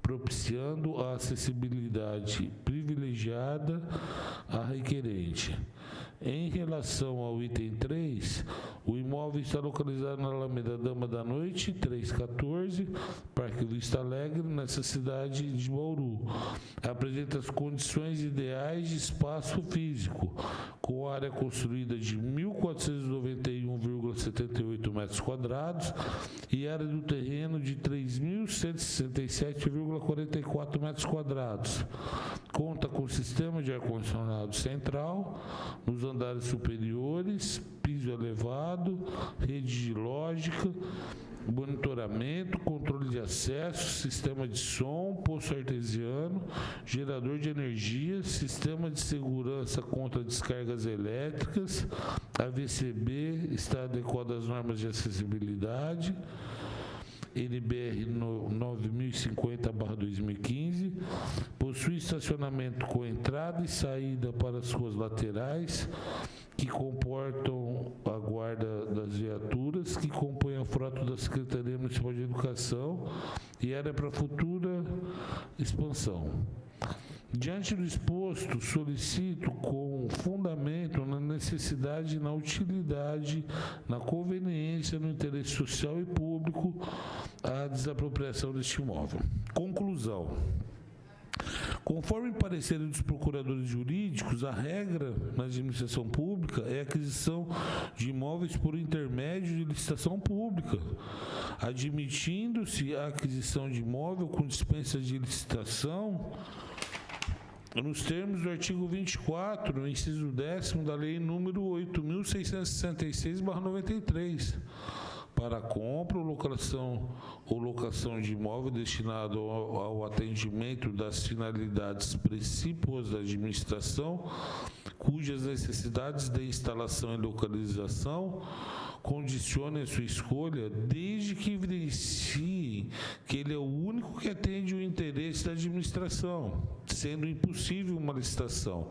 propiciando a acessibilidade privilegiada à requerente. Em relação ao item 3, o imóvel está localizado na Alameda Dama da Noite, 314, Parque Vista Alegre, nessa cidade de Bauru. Apresenta as condições ideais de espaço físico, com área construída de 1.491,78 metros quadrados e área do terreno de 3.167,44 metros quadrados. Conta com sistema de ar-condicionado central nos andares superiores, piso elevado, rede de lógica, monitoramento, controle de acesso, sistema de som, poço artesiano, gerador de energia, sistema de segurança contra descargas elétricas, AVCB está adequado às normas de acessibilidade, NBR 9050/2015, possui estacionamento com entrada e saída para as ruas laterais, que comportam a guarda das viaturas que compõem a frota da Secretaria Municipal de Educação e área para futura expansão. Diante do exposto, solicito com fundamento na necessidade, na utilidade, na conveniência, no interesse social e público, a desapropriação deste imóvel. Conclusão. Conforme parecer dos procuradores jurídicos, a regra na administração pública é a aquisição de imóveis por intermédio de licitação pública, admitindo-se a aquisição de imóvel com dispensa de licitação nos termos do artigo 24, no inciso 10º da Lei número 8.666/93, para compra ou locação de imóvel destinado ao atendimento das finalidades precípuas da administração, cujas necessidades de instalação e localização condicionem a sua escolha, desde que evidenciem que ele é o único que atende o interesse da administração, sendo impossível uma licitação.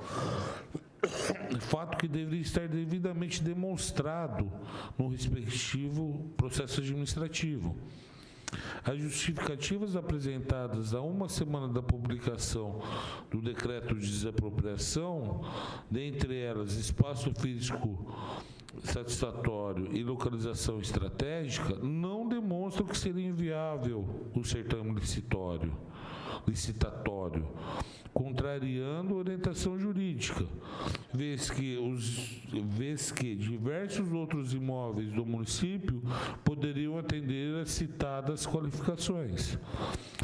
Fato que deveria estar devidamente demonstrado no respectivo processo administrativo. As justificativas apresentadas a uma semana da publicação do decreto de desapropriação, dentre elas espaço físico satisfatório e localização estratégica, não demonstram que seria inviável o certame licitatório, contrariando a orientação jurídica, vez que diversos outros imóveis do município poderiam atender às citadas qualificações.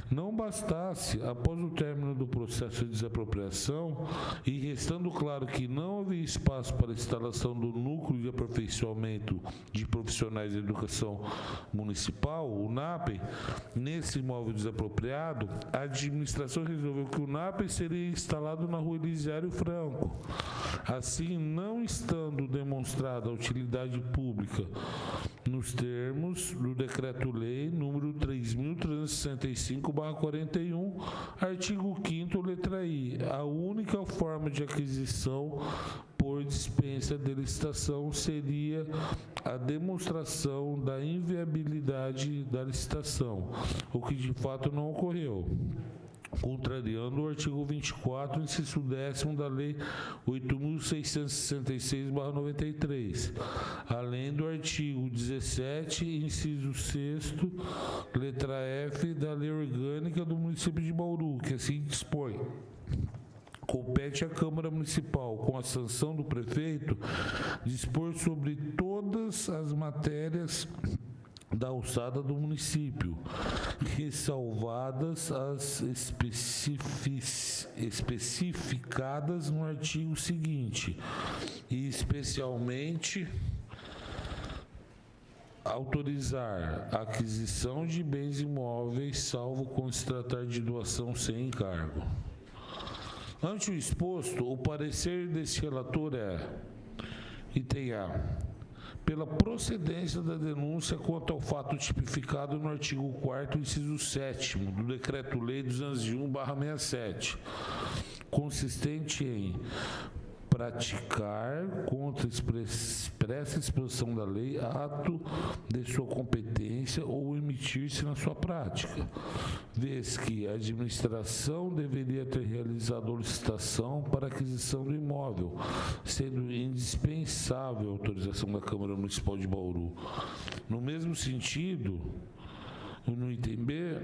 Não bastasse, após o término do processo de desapropriação e restando claro que não havia espaço para a instalação do núcleo de aperfeiçoamento de profissionais de educação municipal, o NAPEM, nesse imóvel desapropriado, a administração resolveu que o NAPEM seria instalado na rua Elisiário Franco. Assim, não estando demonstrada a utilidade pública nos termos do Decreto-Lei número 3.365/41, artigo 5º, letra I, a única forma de aquisição por dispensa de licitação seria a demonstração da inviabilidade da licitação, o que de fato não ocorreu, contrariando o artigo 24, inciso 10º da Lei 8.666/93, além do artigo 17, inciso 6º, letra F, da Lei Orgânica do município de Bauru, que assim dispõe: compete à Câmara Municipal, com a sanção do prefeito, dispor sobre todas as matérias da alçada do município, ressalvadas as especificadas no artigo seguinte, e especialmente autorizar a aquisição de bens imóveis, salvo quando se tratar de doação sem encargo. Ante o exposto, o parecer desse relator é: item A, pela procedência da denúncia quanto ao fato tipificado no artigo 4º, inciso 7º do Decreto-Lei 201/67, consistente em praticar, contra expressa exposição da lei, ato de sua competência ou emitir-se na sua prática, vez que a administração deveria ter realizado a licitação para aquisição do imóvel, sendo indispensável a autorização da Câmara Municipal de Bauru. No mesmo sentido, no item B,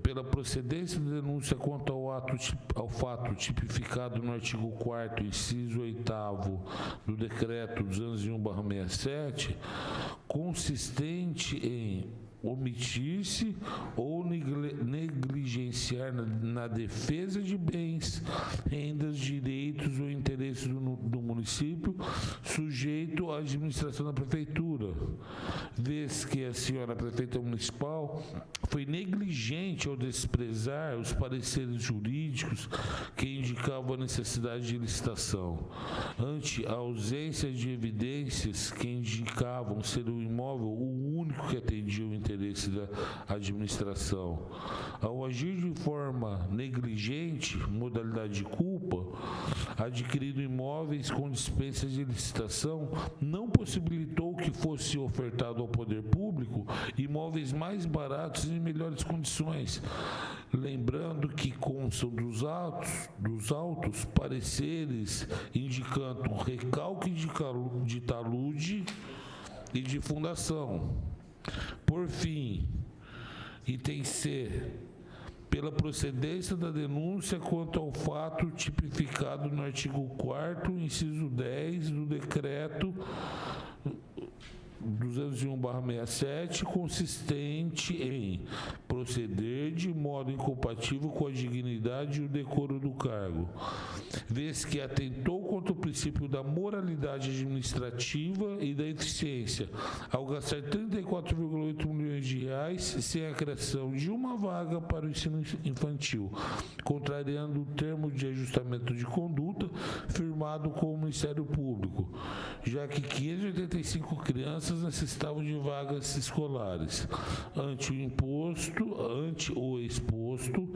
pela procedência da denúncia quanto ao fato tipificado no artigo 4º, inciso 8º do Decreto 201/67, consistente em omitir-se ou negligenciar na defesa de bens, rendas, direitos ou interesses do município, sujeito à administração da prefeitura, vez que a senhora prefeita municipal foi negligente ao desprezar os pareceres jurídicos que indicavam a necessidade de licitação, ante a ausência de evidências que indicavam ser o imóvel o único que atendia o interesse da administração. Ao agir de forma negligente, modalidade de culpa, adquirindo imóveis com dispensa de licitação, não possibilitou que fosse ofertado ao poder público imóveis mais baratos e em melhores condições. Lembrando que constam dos autos pareceres indicando recalque de talude e de fundação. Por fim, item C, pela procedência da denúncia quanto ao fato tipificado no artigo 4º, inciso 10 do Decreto 201/67, consistente em proceder de modo incompatível com a dignidade e o decoro do cargo, vez que atentou contra o princípio da moralidade administrativa e da eficiência, ao gastar 34,8 milhões de reais sem a criação de uma vaga para o ensino infantil, contrariando o termo de ajustamento de conduta firmado com o Ministério Público, já que 585 crianças necessitavam de vagas escolares, ante o exposto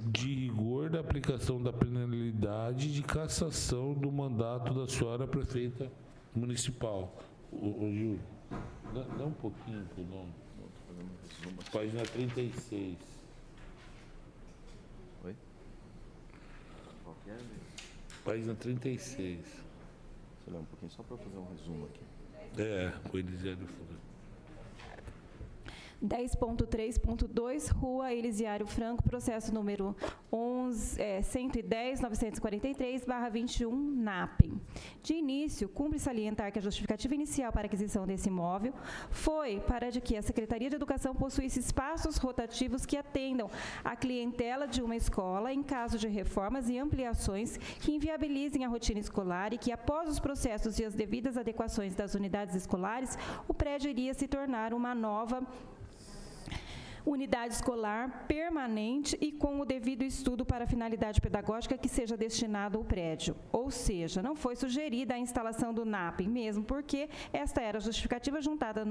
de rigor da aplicação da penalidade de cassação do mandato da senhora prefeita municipal. Ô Júlio, dá um pouquinho pro nome. Página 36. Oi? Qual que é? Página 36. Você lê um pouquinho só para fazer um resumo aqui. O Elisiário falou. 10.3.2, Rua Elisiário Franco, processo número 110.943/21, NAPEM. De início, cumpre salientar que a justificativa inicial para a aquisição desse imóvel foi para de que a Secretaria de Educação possuísse espaços rotativos que atendam à clientela de uma escola em caso de reformas e ampliações que inviabilizem a rotina escolar e que, após os processos e as devidas adequações das unidades escolares, o prédio iria se tornar uma nova unidade escolar permanente e com o devido estudo para a finalidade pedagógica que seja destinado ao prédio. Ou seja, não foi sugerida a instalação do NAPEM, mesmo porque esta era a justificativa juntada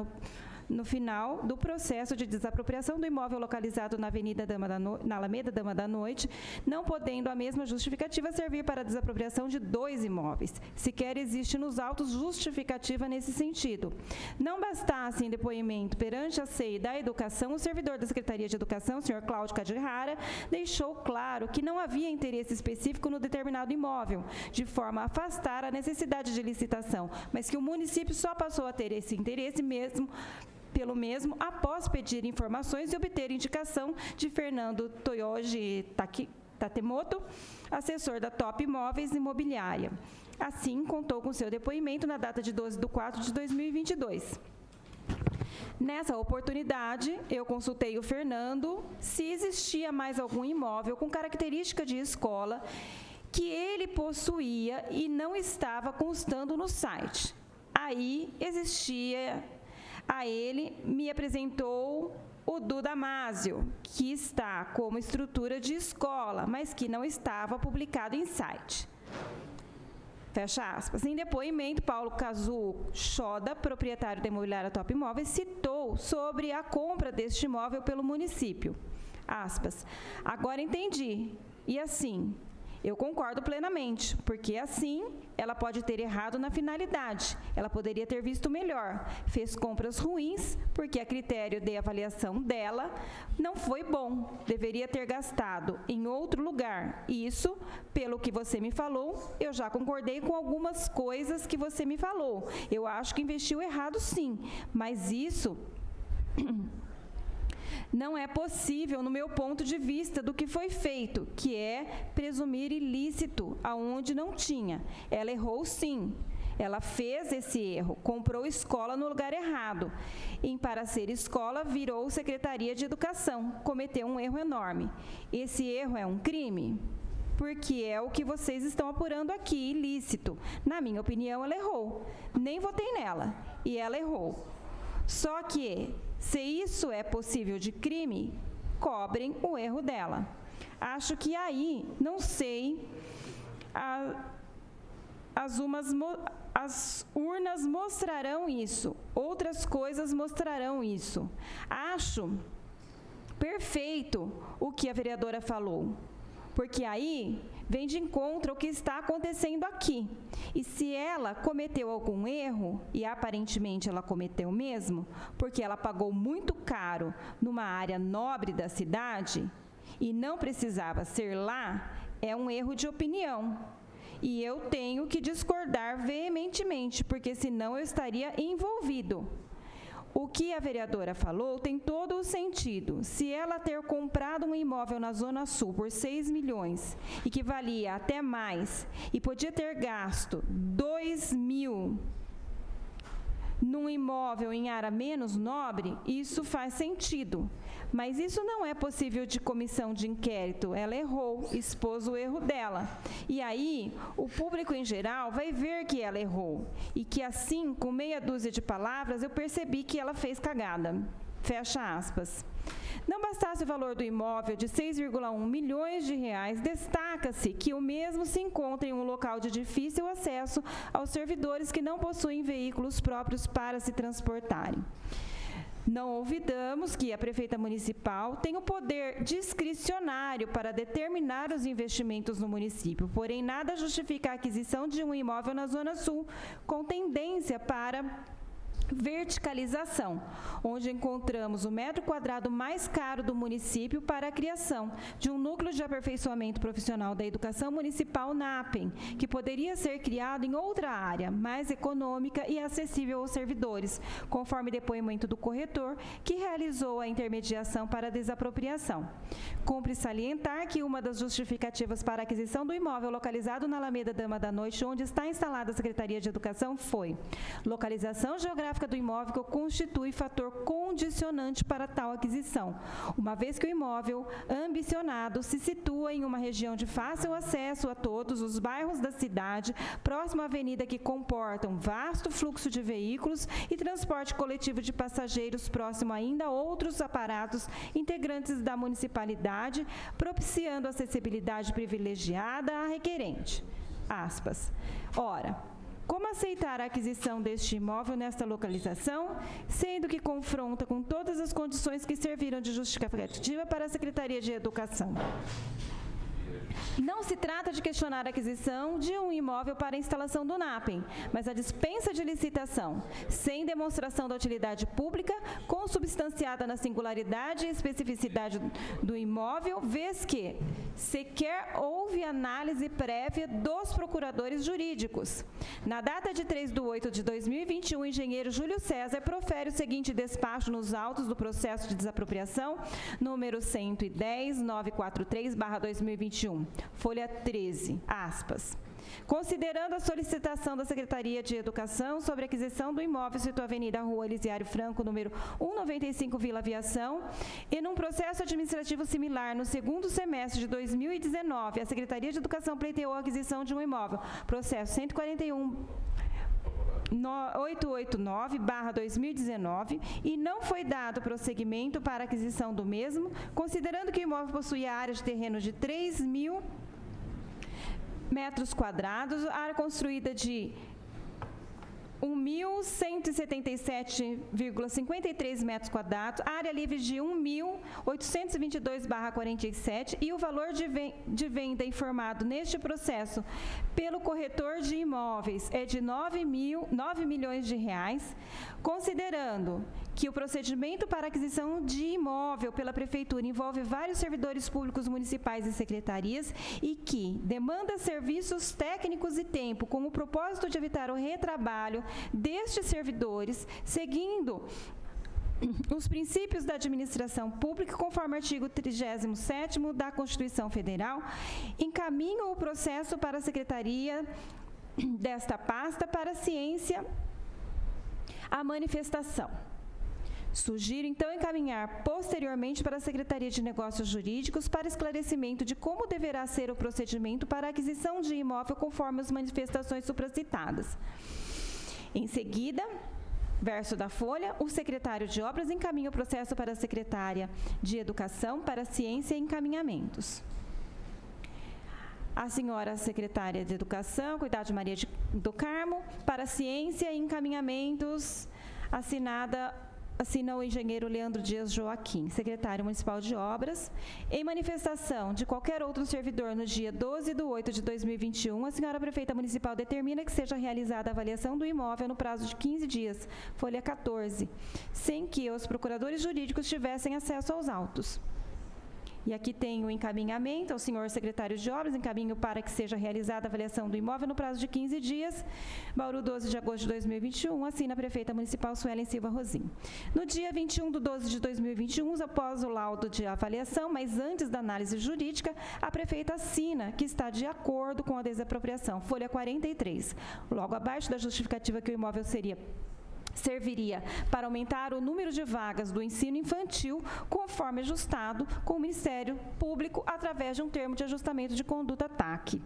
no final do processo de desapropriação do imóvel localizado na na Alameda Dama da Noite, não podendo a mesma justificativa servir para a desapropriação de 2 imóveis. Sequer existe nos autos justificativa nesse sentido. Não bastasse em depoimento perante a CEI da Educação, o servidor da Secretaria de Educação, o senhor Cláudio Cadirrara, deixou claro que não havia interesse específico no determinado imóvel, de forma a afastar a necessidade de licitação, mas que o município só passou a ter esse interesse pelo mesmo após pedir informações e obter indicação de Fernando Toyoji Tatemoto, assessor da Top Imóveis Imobiliária. Assim, contou com seu depoimento na data de 12/4/2022. Nessa oportunidade, eu consultei o Fernando se existia mais algum imóvel com característica de escola que ele possuía e não estava constando no site. Aí ele me apresentou o do Damásio, que está como estrutura de escola, mas que não estava publicado em site. Fecha aspas. Em depoimento, Paulo Cazu Choda, proprietário da imobiliária Top Imóveis, citou sobre a compra deste imóvel pelo município. Aspas. Agora entendi. E assim, eu concordo plenamente, porque assim ela pode ter errado na finalidade. Ela poderia ter visto melhor. Fez compras ruins, porque a critério de avaliação dela não foi bom. Deveria ter gastado em outro lugar. Isso, pelo que você me falou, eu já concordei com algumas coisas que você me falou. Eu acho que investiu errado, sim. Mas isso não é possível no meu ponto de vista do que foi feito, que é presumir ilícito aonde não tinha. Ela errou sim, ela fez esse erro, comprou escola no lugar errado. E para ser escola, virou Secretaria de Educação, cometeu um erro enorme. Esse erro é um crime? Porque é o que vocês estão apurando aqui, ilícito. Na minha opinião, ela errou. Nem votei nela, e ela errou. Só que, se isso é possível de crime, cobrem o erro dela. Acho que aí, não sei, as urnas mostrarão isso, outras coisas mostrarão isso. Acho perfeito o que a vereadora falou, porque aí vem de encontro ao que está acontecendo aqui. E se ela cometeu algum erro, e aparentemente ela cometeu mesmo, porque ela pagou muito caro numa área nobre da cidade e não precisava ser lá, é um erro de opinião. E eu tenho que discordar veementemente, porque senão eu estaria envolvido. O que a vereadora falou tem todo o sentido. Se ela ter comprado um imóvel na Zona Sul por 6 milhões e que valia até mais e podia ter gasto 2 mil num imóvel em área menos nobre, isso faz sentido. Mas isso não é possível de comissão de inquérito. Ela errou, expôs o erro dela. E aí, o público em geral vai ver que ela errou. E que assim, com meia dúzia de palavras, eu percebi que ela fez cagada. Fecha aspas. Não bastasse o valor do imóvel de 6,1 milhões de reais, destaca-se que o mesmo se encontra em um local de difícil acesso aos servidores que não possuem veículos próprios para se transportarem. Não olvidamos que a prefeita municipal tem o poder discricionário para determinar os investimentos no município, porém nada justifica a aquisição de um imóvel na Zona Sul, com tendência para verticalização, onde encontramos o metro quadrado mais caro do município para a criação de um núcleo de aperfeiçoamento profissional da educação municipal NAPEM, que poderia ser criado em outra área, mais econômica e acessível aos servidores, conforme depoimento do corretor, que realizou a intermediação para a desapropriação. Cumpre salientar que uma das justificativas para a aquisição do imóvel localizado na Alameda Dama da Noite, onde está instalada a Secretaria de Educação, foi localização geográfica do imóvel que constitui fator condicionante para tal aquisição, uma vez que o imóvel ambicionado se situa em uma região de fácil acesso a todos os bairros da cidade, próximo à avenida que comporta um vasto fluxo de veículos e transporte coletivo de passageiros, próximo ainda a outros aparatos integrantes da municipalidade, propiciando acessibilidade privilegiada à requerente. Aspas. Ora, como aceitar a aquisição deste imóvel nesta localização, sendo que confronta com todas as condições que serviram de justificativa para a Secretaria de Educação? Não se trata de questionar a aquisição de um imóvel para a instalação do NAPEM, mas a dispensa de licitação, sem demonstração da utilidade pública, consubstanciada na singularidade e especificidade do imóvel, vez que sequer houve análise prévia dos procuradores jurídicos. Na data de 3/8/2021, o engenheiro Júlio César profere o seguinte despacho nos autos do processo de desapropriação, número 110.943/2021. Folha 13, aspas. Considerando a solicitação da Secretaria de Educação sobre a aquisição do imóvel situado na Avenida Rua Elisiário Franco, número 195, Vila Aviação, e num processo administrativo similar no segundo semestre de 2019, a Secretaria de Educação pleiteou a aquisição de um imóvel, processo 141.889/2019, e não foi dado prosseguimento para a aquisição do mesmo, considerando que o imóvel possui área de terreno de 3.000 metros quadrados, área construída de 1.177,53 metros quadrados, área livre de 1.822/47 e o valor de venda informado neste processo pelo corretor de imóveis é de 9 milhões de reais, considerando que o procedimento para aquisição de imóvel pela Prefeitura envolve vários servidores públicos municipais e secretarias e que demanda serviços técnicos e tempo com o propósito de evitar o retrabalho destes servidores, seguindo os princípios da administração pública, conforme o artigo 37º da Constituição Federal, encaminham o processo para a Secretaria desta pasta para a ciência a manifestação. Sugiro, então, encaminhar posteriormente para a Secretaria de Negócios Jurídicos para esclarecimento de como deverá ser o procedimento para a aquisição de imóvel conforme as manifestações supracitadas. Em seguida, verso da folha, o secretário de Obras encaminha o processo para a Secretária de Educação, para a Ciência e Encaminhamentos. A senhora secretária de Educação, Cuidado de Maria do Carmo, para a Ciência e Encaminhamentos, assina o engenheiro Leandro Dias Joaquim, secretário municipal de Obras. Em manifestação de qualquer outro servidor no dia 12/8/2021, a senhora prefeita municipal determina que seja realizada a avaliação do imóvel no prazo de 15 dias, folha 14, sem que os procuradores jurídicos tivessem acesso aos autos. E aqui tem o encaminhamento ao senhor secretário de Obras, encaminho para que seja realizada a avaliação do imóvel no prazo de 15 dias. Bauru, 12 de agosto de 2021, assina a prefeita municipal Suelen Silva Rosim. No dia 21/12/2021, após o laudo de avaliação, mas antes da análise jurídica, a prefeita assina que está de acordo com a desapropriação, folha 43. Logo abaixo da justificativa que o imóvel seria serviria para aumentar o número de vagas do ensino infantil, conforme ajustado com o Ministério Público através de um termo de ajustamento de conduta TAC.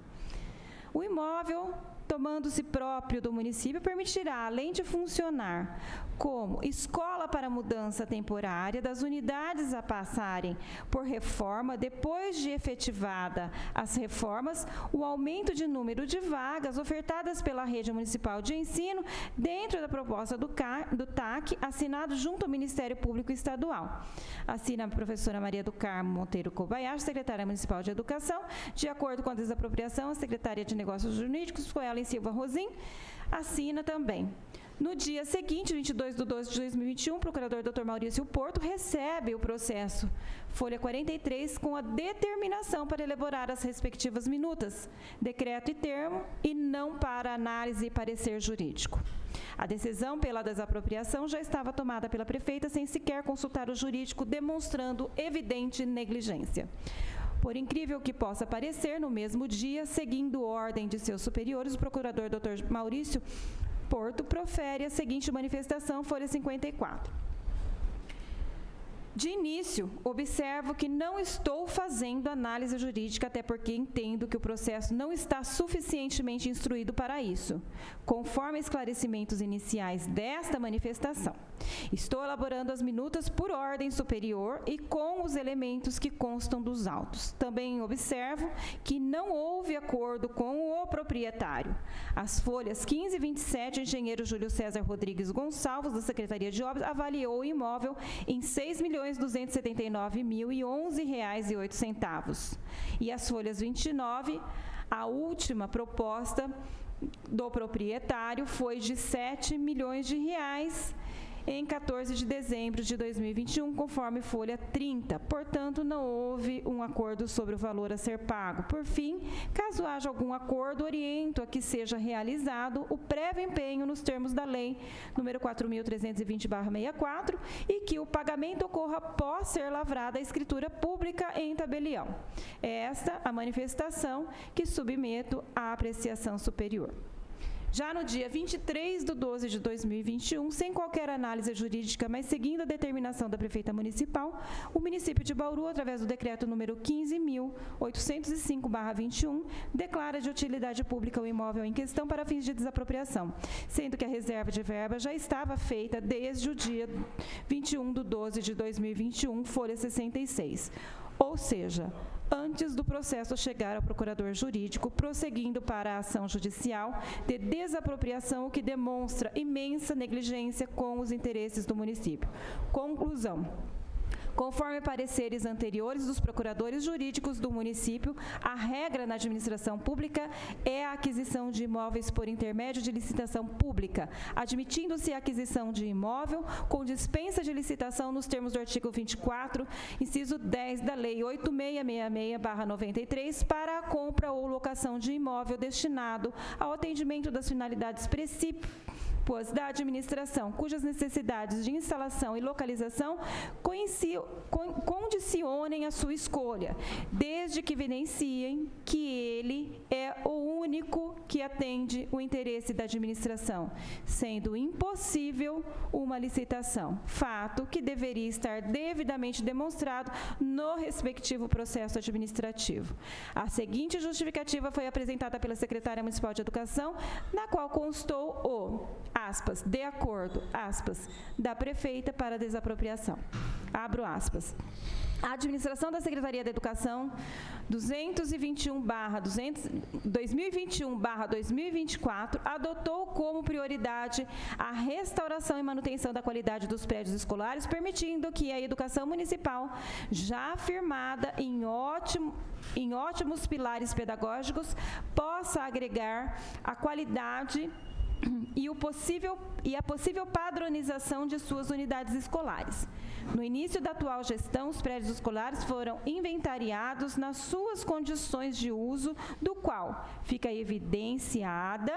O imóvel, tomando-se próprio do município, permitirá, além de funcionar como escola para mudança temporária das unidades a passarem por reforma, depois de efetivada as reformas, o aumento de número de vagas ofertadas pela rede municipal de ensino dentro da proposta do TAC, assinado junto ao Ministério Público Estadual. Assina a professora Maria do Carmo Monteiro Kobayashi, secretária municipal de Educação. De acordo com a desapropriação, a secretária de Negócios Jurídicos, Suelen Silva Rosim, assina também. No dia seguinte, 22/12/2021, o procurador Dr. Maurício Porto recebe o processo folha 43 com a determinação para elaborar as respectivas minutas, decreto e termo, e não para análise e parecer jurídico. A decisão pela desapropriação já estava tomada pela prefeita sem sequer consultar o jurídico, demonstrando evidente negligência. Por incrível que possa parecer, no mesmo dia, seguindo ordem de seus superiores, o procurador Dr. Maurício Porto profere a seguinte manifestação, folha 54. De início, observo que não estou fazendo análise jurídica, até porque entendo que o processo não está suficientemente instruído para isso, conforme esclarecimentos iniciais desta manifestação. Estou elaborando as minutas por ordem superior e com os elementos que constam dos autos. Também observo que não houve acordo com o proprietário. As folhas 15 e 27, o engenheiro Júlio César Rodrigues Gonçalves, da Secretaria de Obras, avaliou o imóvel em R$ 6.279.011,08. E as folhas 29, a última proposta do proprietário foi de R$ 7 milhões em 14 de dezembro de 2021, conforme folha 30. Portanto, não houve um acordo sobre o valor a ser pago. Por fim, caso haja algum acordo, oriento a que seja realizado o prévio empenho nos termos da lei número 4.320/64 e que o pagamento ocorra após ser lavrada a escritura pública em tabelião. É esta a manifestação que submeto à apreciação superior. Já no dia 23/12/2021, sem qualquer análise jurídica, mas seguindo a determinação da prefeita municipal, o município de Bauru, através do decreto número 15.805/21, declara de utilidade pública o imóvel em questão para fins de desapropriação, sendo que a reserva de verba já estava feita desde o dia 21/12/2021, folha 66. Ou seja, antes do processo chegar ao procurador jurídico, prosseguindo para a ação judicial de desapropriação, o que demonstra imensa negligência com os interesses do município. Conclusão. Conforme pareceres anteriores dos procuradores jurídicos do município, a regra na administração pública é a aquisição de imóveis por intermédio de licitação pública, admitindo-se a aquisição de imóvel com dispensa de licitação nos termos do artigo 24, inciso 10 da Lei 8666/93, para a compra ou locação de imóvel destinado ao atendimento das finalidades da administração, cujas necessidades de instalação e localização condicionem a sua escolha, desde que evidenciem que ele é o único que atende o interesse da administração, sendo impossível uma licitação, fato que deveria estar devidamente demonstrado no respectivo processo administrativo. A seguinte justificativa foi apresentada pela secretária municipal de Educação, na qual constou o aspas, de acordo, aspas, da prefeita para desapropriação. Abro aspas. A administração da Secretaria da Educação 2021/2024 adotou como prioridade a restauração e manutenção da qualidade dos prédios escolares, permitindo que a educação municipal, já firmada em ótimos pilares pedagógicos, possa agregar a qualidade e a possível padronização de suas unidades escolares. No início da atual gestão, os prédios escolares foram inventariados nas suas condições de uso, do qual fica evidenciada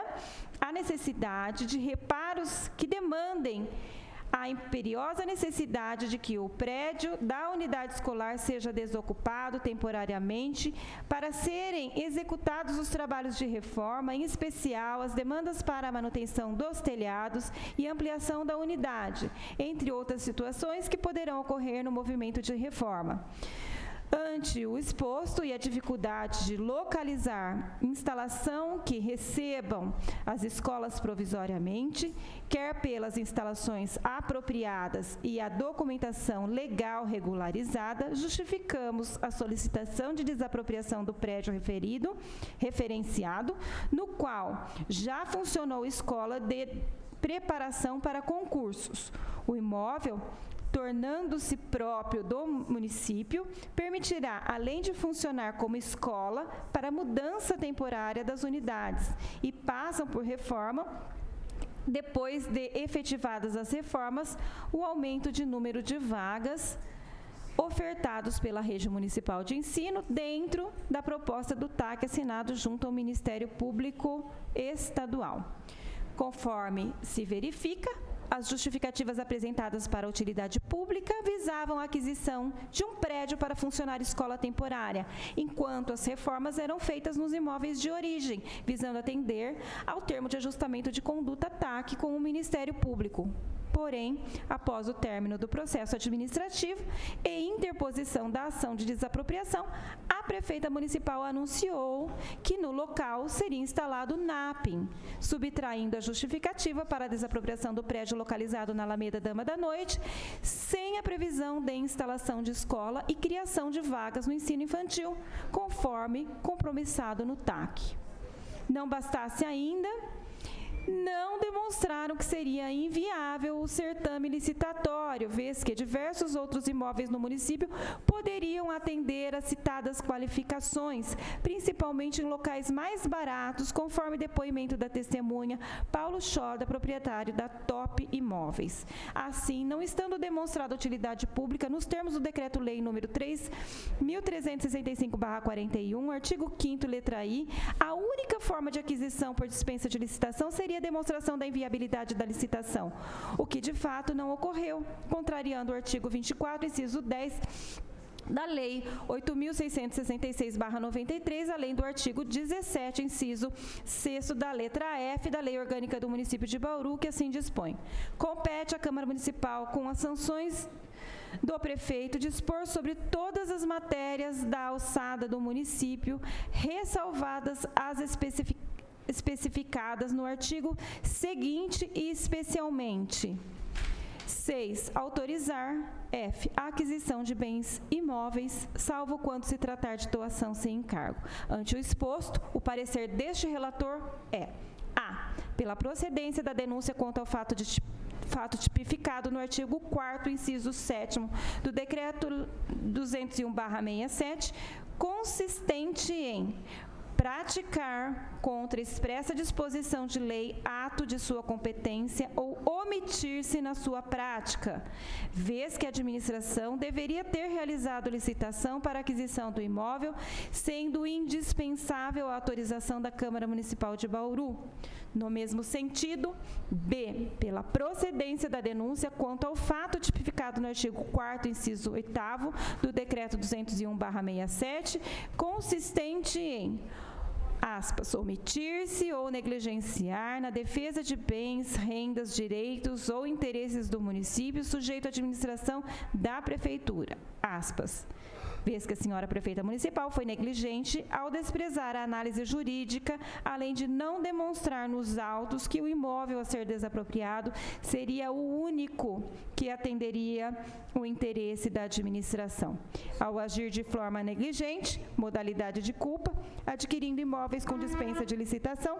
a necessidade de reparos que demandem há imperiosa necessidade de que o prédio da unidade escolar seja desocupado temporariamente para serem executados os trabalhos de reforma, em especial as demandas para a manutenção dos telhados e ampliação da unidade, entre outras situações que poderão ocorrer no movimento de reforma. Ante o exposto e a dificuldade de localizar instalação que recebam as escolas provisoriamente, quer pelas instalações apropriadas e a documentação legal regularizada, justificamos a solicitação de desapropriação do prédio referenciado, no qual já funcionou escola de preparação para concursos. O imóvel, tornando-se próprio do município, permitirá, além de funcionar como escola, para mudança temporária das unidades e passam por reforma. Depois de efetivadas as reformas, o aumento de número de vagas ofertados pela rede municipal de ensino dentro da proposta do TAC assinado junto ao Ministério Público Estadual. Conforme se verifica, as justificativas apresentadas para a utilidade pública visavam a aquisição de um prédio para funcionar escola temporária, enquanto as reformas eram feitas nos imóveis de origem, visando atender ao termo de ajustamento de conduta TAC com o Ministério Público. Porém, após o término do processo administrativo e interposição da ação de desapropriação, a prefeita municipal anunciou que no local seria instalado NAPIM, subtraindo a justificativa para a desapropriação do prédio localizado na Alameda Dama da Noite, sem a previsão de instalação de escola e criação de vagas no ensino infantil, conforme compromissado no TAC. Não bastasse ainda, não demonstraram que seria inviável o certame licitatório, vez que diversos outros imóveis no município poderiam atender às citadas qualificações, principalmente em locais mais baratos, conforme depoimento da testemunha Paulo Schoda, proprietário da Top Imóveis. Assim, não estando demonstrada utilidade pública nos termos do Decreto-Lei número 3.365/41, artigo 5º, letra I, a única forma de aquisição por dispensa de licitação seria a demonstração da inviabilidade da licitação, o que de fato não ocorreu, contrariando o artigo 24, inciso 10 da Lei 8.666/93, além do artigo 17, inciso 6º da letra F da Lei Orgânica do Município de Bauru, que assim dispõe. Compete à Câmara Municipal, com as sanções do prefeito, dispor sobre todas as matérias da alçada do município, ressalvadas as especificadas no artigo seguinte e especialmente. 6. Autorizar, F, a aquisição de bens imóveis, salvo quando se tratar de doação sem encargo. Ante o exposto, o parecer deste relator é: A, pela procedência da denúncia quanto ao fato tipificado no artigo 4º, inciso 7º do Decreto 201/67, consistente em praticar contra expressa disposição de lei ato de sua competência ou omitir-se na sua prática, vez que a administração deveria ter realizado licitação para aquisição do imóvel, sendo indispensável a autorização da Câmara Municipal de Bauru. No mesmo sentido, B, pela procedência da denúncia quanto ao fato tipificado no artigo 4º, inciso 8º do Decreto 201/67, consistente em: aspas, omitir-se ou negligenciar na defesa de bens, rendas, direitos ou interesses do município sujeito à administração da prefeitura, aspas. Vez que a senhora prefeita municipal foi negligente ao desprezar a análise jurídica, além de não demonstrar nos autos que o imóvel a ser desapropriado seria o único que atenderia o interesse da administração. Ao agir de forma negligente, modalidade de culpa, adquirindo imóveis com dispensa de licitação,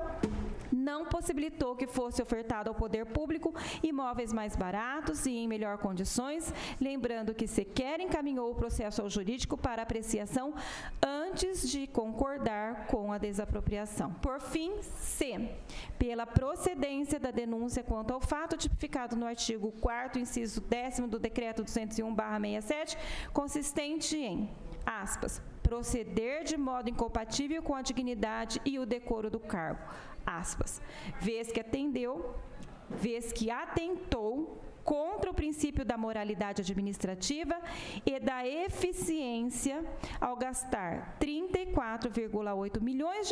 não possibilitou que fosse ofertado ao poder público imóveis mais baratos e em melhor condições, lembrando que sequer encaminhou o processo ao jurídico para apreciação antes de concordar com a desapropriação. Por fim, C, pela procedência da denúncia quanto ao fato tipificado no artigo 4º, inciso 10º do Decreto 201/67, consistente em, aspas, proceder de modo incompatível com a dignidade e o decoro do cargo, aspas, vez que atentou contra o princípio da moralidade administrativa e da eficiência ao gastar R$ 34,8 milhões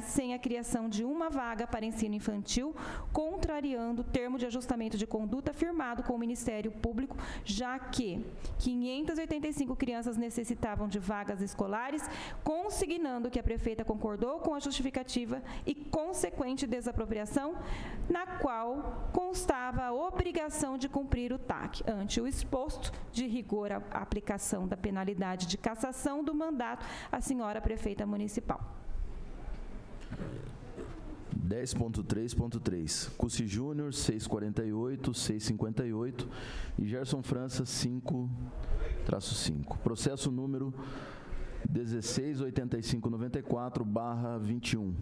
sem a criação de uma vaga para ensino infantil, contrariando o termo de ajustamento de conduta firmado com o Ministério Público, já que 585 crianças necessitavam de vagas escolares, consignando que a prefeita concordou com a justificativa e consequente desapropriação, na qual constava a obrigação de cumprir o TAC. Ante o exposto, de rigor à aplicação da penalidade de cassação do mandato, a senhora prefeita municipal. 10.3.3, Cussi Júnior, 648, 658 e Gerson França, 5-5. Processo número 168594/21.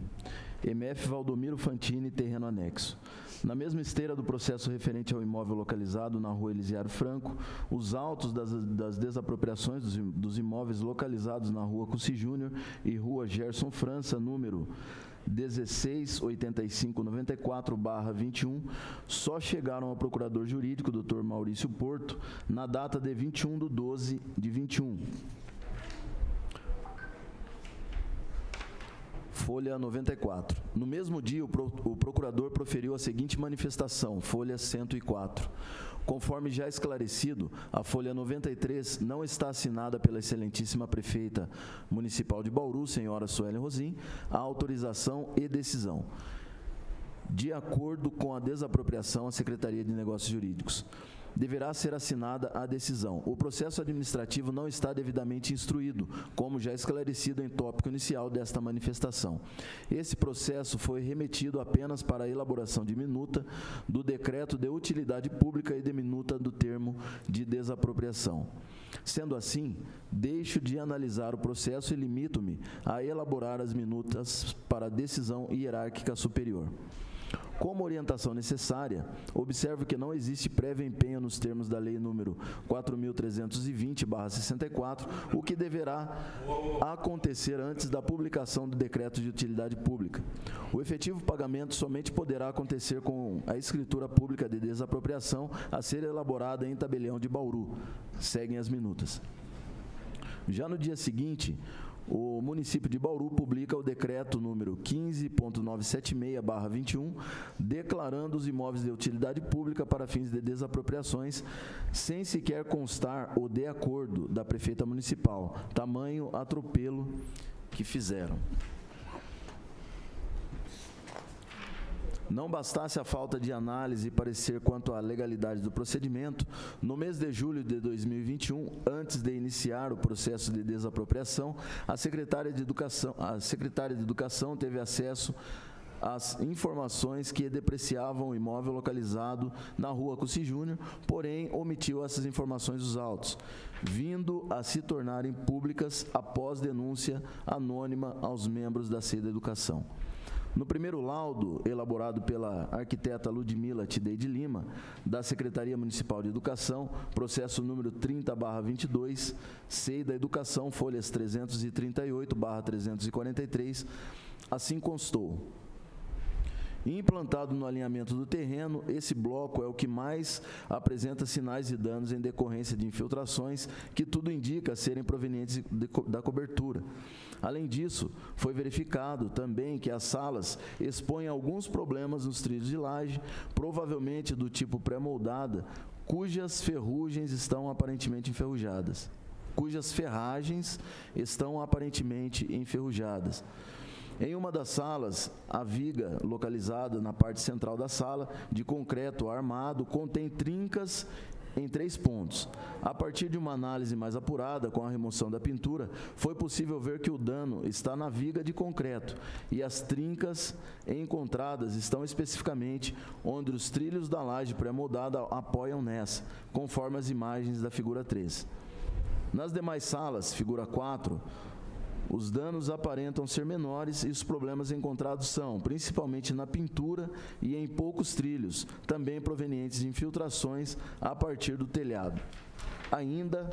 MF Valdomiro Fantini, terreno anexo. Na mesma esteira do processo referente ao imóvel localizado na rua Elisiário Franco, os autos das desapropriações dos imóveis localizados na rua Cussi Júnior e rua Gerson França, número 168594/21, só chegaram ao procurador jurídico, Dr. Maurício Porto, na data de 21/12/21. Folha 94. No mesmo dia, o procurador proferiu a seguinte manifestação, folha 104. Conforme já esclarecido, a folha 93 não está assinada pela excelentíssima prefeita municipal de Bauru, senhora Suelen Rosim, a autorização e decisão. De acordo com a desapropriação, a Secretaria de Negócios Jurídicos deverá ser assinada a decisão. O processo administrativo não está devidamente instruído, como já esclarecido em tópico inicial desta manifestação. Esse processo foi remetido apenas para a elaboração de minuta do decreto de utilidade pública e de minuta do termo de desapropriação. Sendo assim, deixo de analisar o processo e limito-me a elaborar as minutas para a decisão hierárquica superior. Como orientação necessária, observo que não existe prévio empenho nos termos da Lei nº 4.320/64, o que deverá acontecer antes da publicação do decreto de utilidade pública. O efetivo pagamento somente poderá acontecer com a escritura pública de desapropriação a ser elaborada em tabelião de Bauru. Seguem as minutas. Já no dia seguinte, o município de Bauru publica o decreto número 15.976/21, declarando os imóveis de utilidade pública para fins de desapropriações, sem sequer constar o de acordo da prefeita municipal, tamanho atropelo que fizeram. Não bastasse a falta de análise e parecer quanto à legalidade do procedimento, no mês de julho de 2021, antes de iniciar o processo de desapropriação, a secretária de Educação teve acesso às informações que depreciavam o imóvel localizado na rua Cussi Júnior, porém omitiu essas informações dos autos, vindo a se tornarem públicas após denúncia anônima aos membros da SEI da Educação. No primeiro laudo, elaborado pela arquiteta Ludmila Tideide Lima, da Secretaria Municipal de Educação, processo número 30/22, SEI da Educação, folhas 338/343, assim constou. Implantado no alinhamento do terreno, esse bloco é o que mais apresenta sinais de danos em decorrência de infiltrações, que tudo indica serem provenientes da cobertura. Além disso, foi verificado também que as salas expõem alguns problemas nos trilhos de laje, provavelmente do tipo pré-moldada, cujas ferragens estão aparentemente enferrujadas. Em uma das salas, a viga, localizada na parte central da sala, de concreto armado, contém trincas em 3 pontos. A partir de uma análise mais apurada, com a remoção da pintura, foi possível ver que o dano está na viga de concreto e as trincas encontradas estão especificamente onde os trilhos da laje pré-moldada apoiam nessa, conforme as imagens da figura 3. Nas demais salas, figura 4, os danos aparentam ser menores e os problemas encontrados são, principalmente na pintura e em poucos trilhos, também provenientes de infiltrações a partir do telhado. Ainda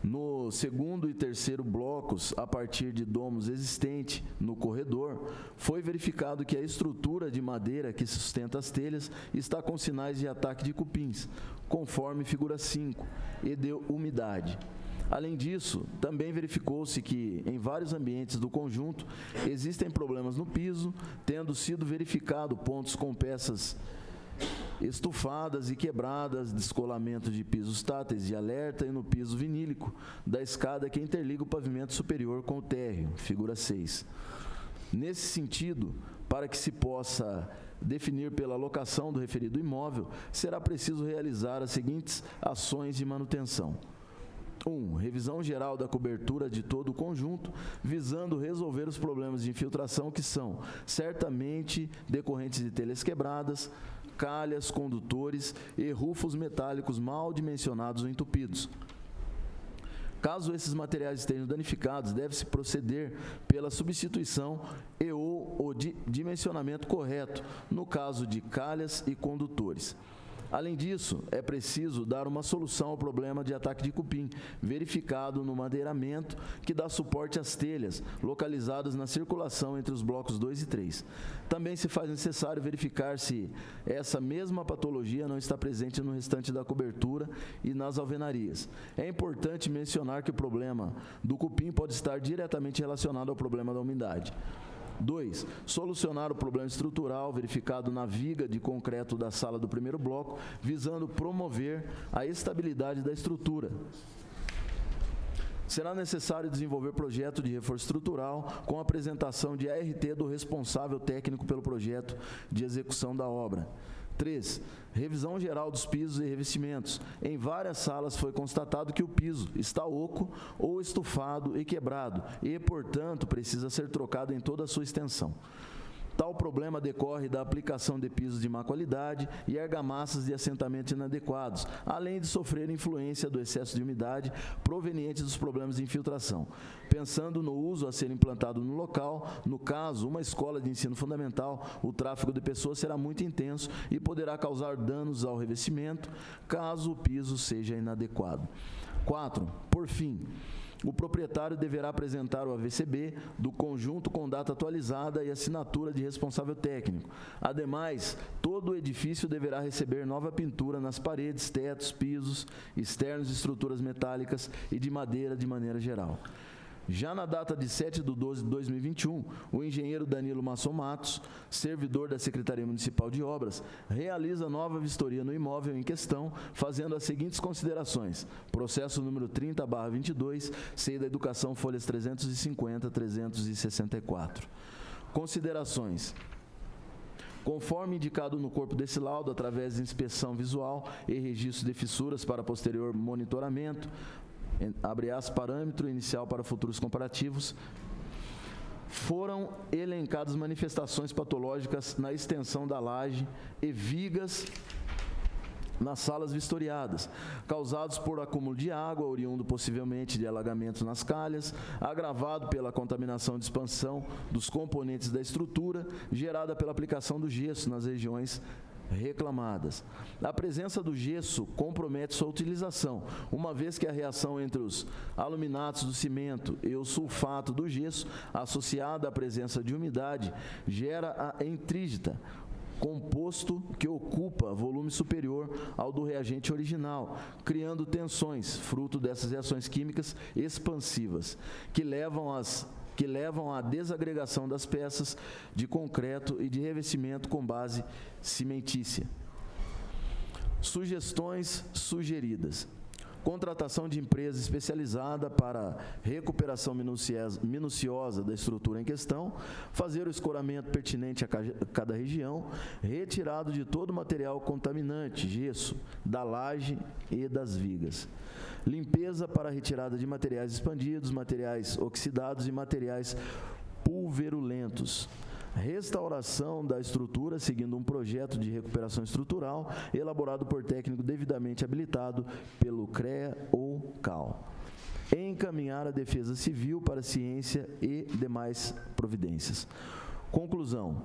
No segundo e terceiro blocos, a partir de domos existentes no corredor, foi verificado que a estrutura de madeira que sustenta as telhas está com sinais de ataque de cupins, conforme figura 5, e de umidade. Além disso, também verificou-se que, em vários ambientes do conjunto, existem problemas no piso, tendo sido verificado pontos com peças estufadas e quebradas, descolamento de pisos táteis de alerta e no piso vinílico da escada que interliga o pavimento superior com o térreo, figura 6. Nesse sentido, para que se possa definir pela locação do referido imóvel, será preciso realizar as seguintes ações de manutenção. 1. Revisão geral da cobertura de todo o conjunto, visando resolver os problemas de infiltração que são certamente decorrentes de telhas quebradas, calhas, condutores e rufos metálicos mal dimensionados ou entupidos. Caso esses materiais estejam danificados, deve-se proceder pela substituição e ou o dimensionamento correto, no caso de calhas e condutores. Além disso, é preciso dar uma solução ao problema de ataque de cupim, verificado no madeiramento que dá suporte às telhas, localizadas na circulação entre os blocos 2 e 3. Também se faz necessário verificar se essa mesma patologia não está presente no restante da cobertura e nas alvenarias. É importante mencionar que o problema do cupim pode estar diretamente relacionado ao problema da umidade. 2. Solucionar o problema estrutural verificado na viga de concreto da sala do primeiro bloco, visando promover a estabilidade da estrutura. Será necessário desenvolver projeto de reforço estrutural com apresentação de ART do responsável técnico pelo projeto de execução da obra. 3. Revisão geral dos pisos e revestimentos. Em várias salas foi constatado que o piso está oco ou estufado e quebrado e, portanto, precisa ser trocado em toda a sua extensão. Tal problema decorre da aplicação de pisos de má qualidade e argamassas de assentamento inadequados, além de sofrer influência do excesso de umidade proveniente dos problemas de infiltração. Pensando no uso a ser implantado no local, no caso, uma escola de ensino fundamental, o tráfego de pessoas será muito intenso e poderá causar danos ao revestimento, caso o piso seja inadequado. 4. Por fim, o proprietário deverá apresentar o AVCB do conjunto com data atualizada e assinatura de responsável técnico. Ademais, todo o edifício deverá receber nova pintura nas paredes, tetos, pisos, externos, estruturas metálicas e de madeira de maneira geral. Já na data de 7/12/2021, o engenheiro Danilo Masson Matos, servidor da Secretaria Municipal de Obras, realiza nova vistoria no imóvel em questão, fazendo as seguintes considerações. Processo número 30/22, CEI da Educação, folhas 350 364. Considerações. Conforme indicado no corpo desse laudo, através de inspeção visual e registro de fissuras para posterior monitoramento, abre aspas, parâmetro inicial para futuros comparativos, foram elencadas manifestações patológicas na extensão da laje e vigas nas salas vistoriadas, causados por acúmulo de água, oriundo possivelmente de alagamentos nas calhas, agravado pela contaminação de expansão dos componentes da estrutura, gerada pela aplicação do gesso nas regiões reclamadas. A presença do gesso compromete sua utilização, uma vez que a reação entre os aluminatos do cimento e o sulfato do gesso, associada à presença de umidade, gera a entrígita, composto que ocupa volume superior ao do reagente original, criando tensões, fruto dessas reações químicas expansivas, que levam à desagregação das peças de concreto e de revestimento com base cimentícia. Sugestões sugeridas. Contratação de empresa especializada para recuperação minuciosa da estrutura em questão, fazer o escoramento pertinente a cada região, retirado de todo material contaminante, gesso, da laje e das vigas. Limpeza para retirada de materiais expandidos, materiais oxidados e materiais pulverulentos. Restauração da estrutura seguindo um projeto de recuperação estrutural elaborado por técnico devidamente habilitado pelo CREA ou CAL. Encaminhar a Defesa Civil para ciência e demais providências. Conclusão.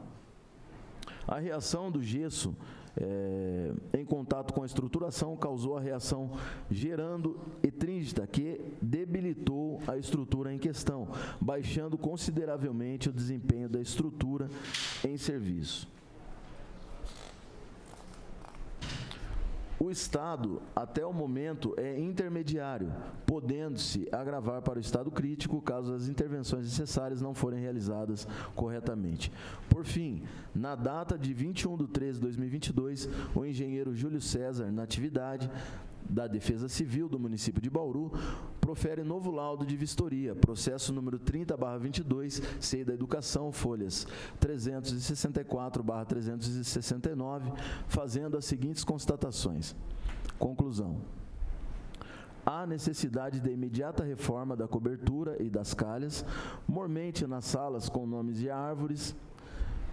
A reação do gesso em contato com a estruturação, causou a reação gerando etríngita, que debilitou a estrutura em questão, baixando consideravelmente o desempenho da estrutura em serviço. O estado, até o momento, é intermediário, podendo-se agravar para o estado crítico caso as intervenções necessárias não forem realizadas corretamente. Por fim, na data de 21/3/2022, o engenheiro Júlio César, na atividade da Defesa Civil do município de Bauru, profere novo laudo de vistoria, processo número 30/22, CEI da Educação, folhas 364/369, fazendo as seguintes constatações. Conclusão. Há necessidade de imediata reforma da cobertura e das calhas, mormente nas salas com nomes de árvores,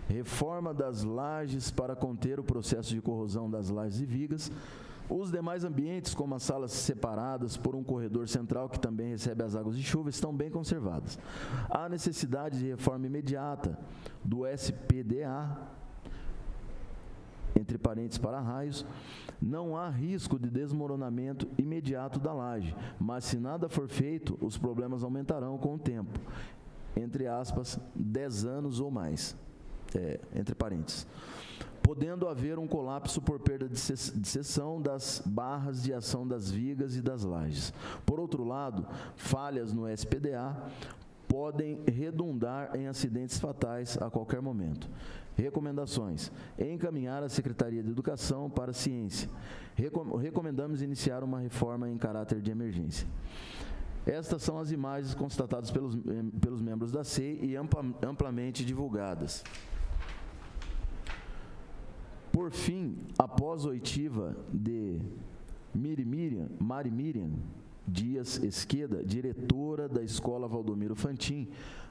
reforma das lajes para conter o processo de corrosão das lajes e vigas. Os demais ambientes, como as salas separadas por um corredor central que também recebe as águas de chuva, estão bem conservadas. Há necessidade de reforma imediata do SPDA, entre parênteses para-raios. Não há risco de desmoronamento imediato da laje, mas se nada for feito, os problemas aumentarão com o tempo, entre aspas, 10 anos ou mais, entre parênteses, podendo haver um colapso por perda de seção das barras de ação das vigas e das lajes. Por outro lado, falhas no SPDA podem redundar em acidentes fatais a qualquer momento. Recomendações. Encaminhar a Secretaria de Educação para a Ciência. Recomendamos iniciar uma reforma em caráter de emergência. Estas são as imagens constatadas pelos membros da CEI e amplamente divulgadas. Por fim, após a oitiva de Mari Miriam Dias Esqueda, diretora da Escola Valdomiro Fantin,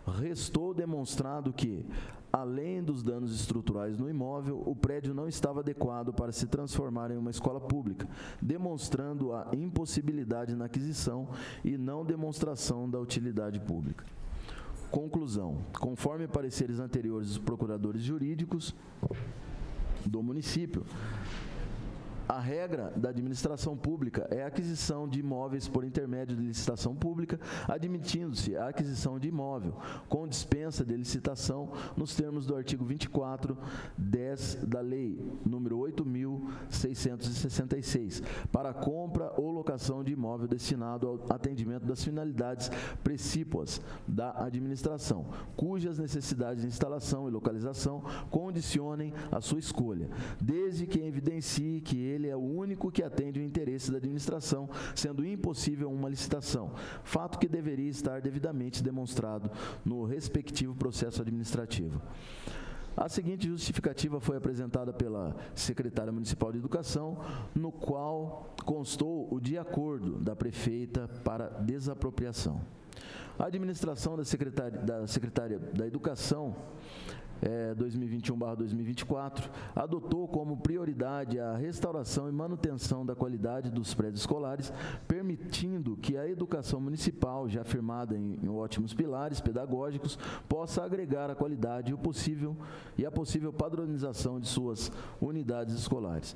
restou demonstrado que, além dos danos estruturais no imóvel, o prédio não estava adequado para se transformar em uma escola pública, demonstrando a impossibilidade na aquisição e não demonstração da utilidade pública. Conclusão. Conforme pareceres anteriores dos procuradores jurídicos do município, a regra da administração pública é a aquisição de imóveis por intermédio de licitação pública, admitindo-se a aquisição de imóvel com dispensa de licitação nos termos do artigo 24(10) da Lei nº 8.666, para compra ou locação de imóvel destinado ao atendimento das finalidades precípuas da administração, cujas necessidades de instalação e localização condicionem a sua escolha, desde que evidencie que ele é o único que atende o interesse da administração, sendo impossível uma licitação, fato que deveria estar devidamente demonstrado no respectivo processo administrativo. A seguinte justificativa foi apresentada pela secretária municipal de Educação, no qual constou o de acordo da prefeita para desapropriação. A administração da secretária da Educação 2021/2024, adotou como prioridade a restauração e manutenção da qualidade dos prédios escolares, permitindo que a educação municipal, já firmada em ótimos pilares pedagógicos, possa agregar a qualidade e a possível padronização de suas unidades escolares.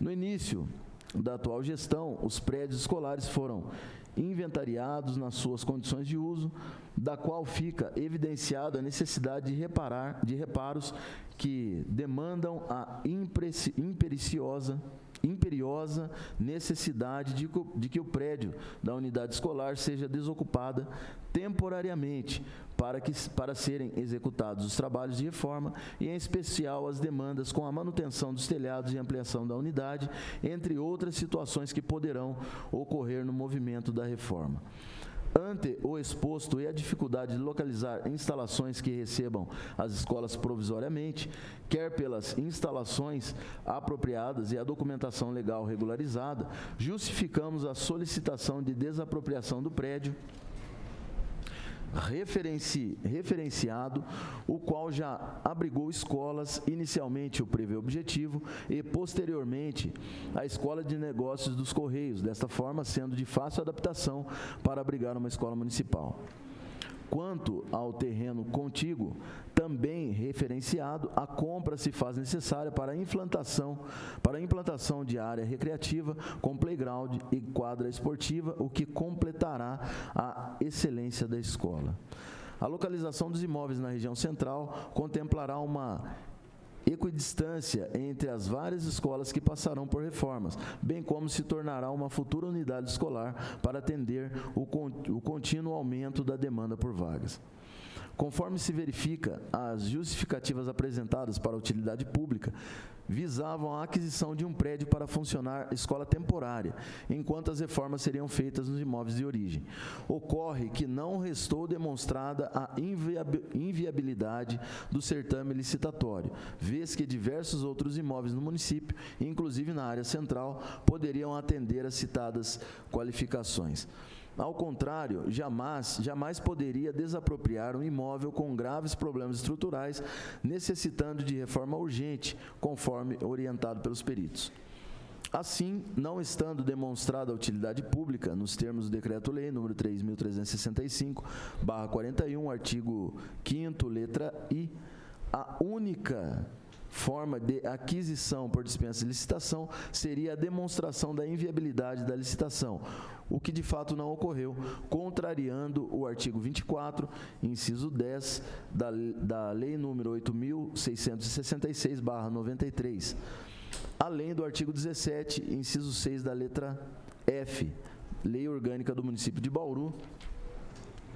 No início da atual gestão, os prédios escolares foram inventariados nas suas condições de uso, da qual fica evidenciada a necessidade de reparos que demandam a imperiosa necessidade de que o prédio da unidade escolar seja desocupada temporariamente para serem executados os trabalhos de reforma e, em especial, as demandas com a manutenção dos telhados e ampliação da unidade, entre outras situações que poderão ocorrer no movimento da reforma. Ante o exposto e a dificuldade de localizar instalações que recebam as escolas provisoriamente, quer pelas instalações apropriadas e a documentação legal regularizada, justificamos a solicitação de desapropriação do prédio referenciado, o qual já abrigou escolas, inicialmente o Prevê Objetivo e posteriormente a Escola de Negócios dos Correios, desta forma sendo de fácil adaptação para abrigar uma escola municipal. Quanto ao terreno contíguo, também referenciado, a compra se faz necessária para a implantação de área recreativa com playground e quadra esportiva, o que completará a excelência da escola. A localização dos imóveis na região central contemplará uma equidistância entre as várias escolas que passarão por reformas, bem como se tornará uma futura unidade escolar para atender o contínuo aumento da demanda por vagas. Conforme se verifica, as justificativas apresentadas para a utilidade pública visavam a aquisição de um prédio para funcionar escola temporária, enquanto as reformas seriam feitas nos imóveis de origem. Ocorre que não restou demonstrada a inviabilidade do certame licitatório, vez que diversos outros imóveis no município, inclusive na área central, poderiam atender às citadas qualificações. Ao contrário, jamais poderia desapropriar um imóvel com graves problemas estruturais, necessitando de reforma urgente, conforme orientado pelos peritos. Assim, não estando demonstrada a utilidade pública, nos termos do Decreto-Lei nº 3.365/41, artigo 5º, letra I, a única forma de aquisição por dispensa de licitação seria a demonstração da inviabilidade da licitação, o que de fato não ocorreu, contrariando o artigo 24, inciso 10, da Lei nº 8.666/93, além do artigo 17, inciso 6 da letra F, Lei Orgânica do Município de Bauru,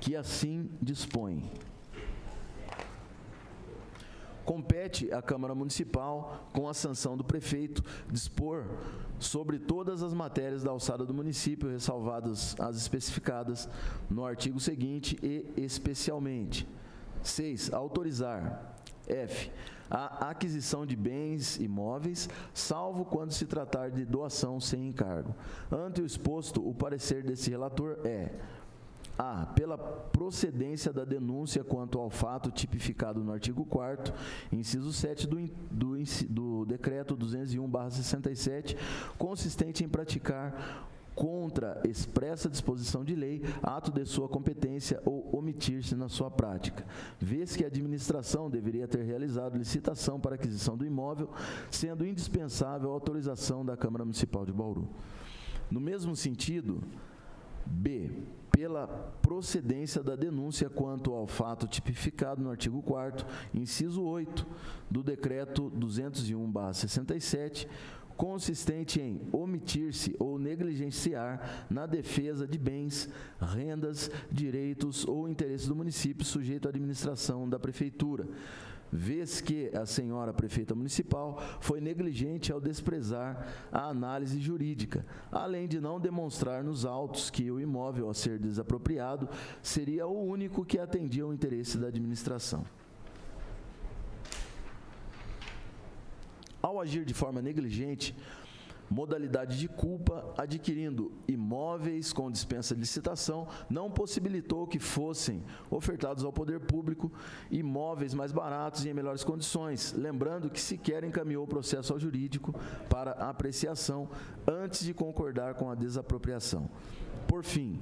que assim dispõe. Compete à Câmara Municipal, com a sanção do prefeito, dispor sobre todas as matérias da alçada do município, ressalvadas as especificadas no artigo seguinte e especialmente. 6. Autorizar. F. A aquisição de bens imóveis, salvo quando se tratar de doação sem encargo. Ante o exposto, o parecer desse relator é: A. Pela procedência da denúncia quanto ao fato tipificado no artigo 4º, inciso 7 do Decreto 201/67, consistente em praticar contra expressa disposição de lei, ato de sua competência ou omitir-se na sua prática, vez que a administração deveria ter realizado licitação para aquisição do imóvel, sendo indispensável a autorização da Câmara Municipal de Bauru. No mesmo sentido, B. Pela procedência da denúncia quanto ao fato tipificado no artigo 4º, inciso 8 do Decreto 201/67, consistente em omitir-se ou negligenciar na defesa de bens, rendas, direitos ou interesses do município sujeito à administração da Prefeitura, vez que a senhora prefeita municipal foi negligente ao desprezar a análise jurídica, além de não demonstrar nos autos que o imóvel a ser desapropriado seria o único que atendia ao interesse da administração. Ao agir de forma negligente, modalidade de culpa, adquirindo imóveis com dispensa de licitação, não possibilitou que fossem ofertados ao poder público imóveis mais baratos e em melhores condições, lembrando que sequer encaminhou o processo ao jurídico para apreciação antes de concordar com a desapropriação. Por fim,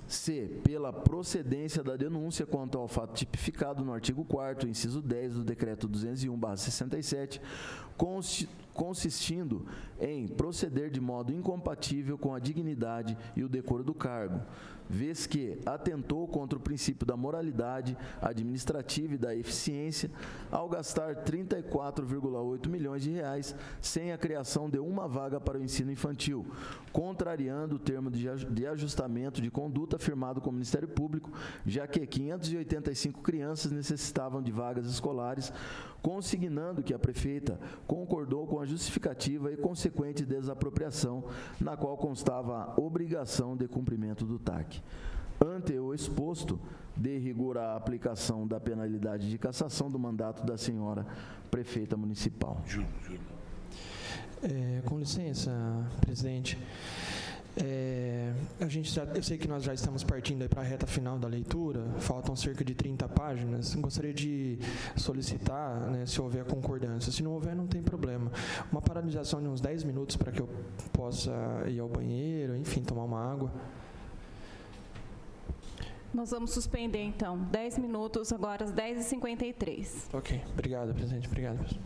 C. Pela procedência da denúncia quanto ao fato tipificado no artigo 4º, inciso 10 do Decreto 201/67, consistindo em proceder de modo incompatível com a dignidade e o decoro do cargo, vez que atentou contra o princípio da moralidade administrativa e da eficiência ao gastar 34,8 milhões de reais sem a criação de uma vaga para o ensino infantil, contrariando o termo de ajustamento de conduta firmado com o Ministério Público, já que 585 crianças necessitavam de vagas escolares, consignando que a prefeita concordou com a justificativa e consequente desapropriação, na qual constava a obrigação de cumprimento do TAC. Ante o exposto, de rigor a aplicação da penalidade de cassação do mandato da senhora prefeita municipal. Com licença, presidente. Eu sei que nós já estamos partindo para a reta final da leitura, faltam cerca de 30 páginas. Gostaria de solicitar, se houver concordância. Se não houver, não tem problema. Uma paralisação de uns 10 minutos para que eu possa ir ao banheiro, enfim, tomar uma água. Nós vamos suspender, então, 10 minutos, agora às 10h53. Ok. Obrigado, presidente. Obrigado, pessoal.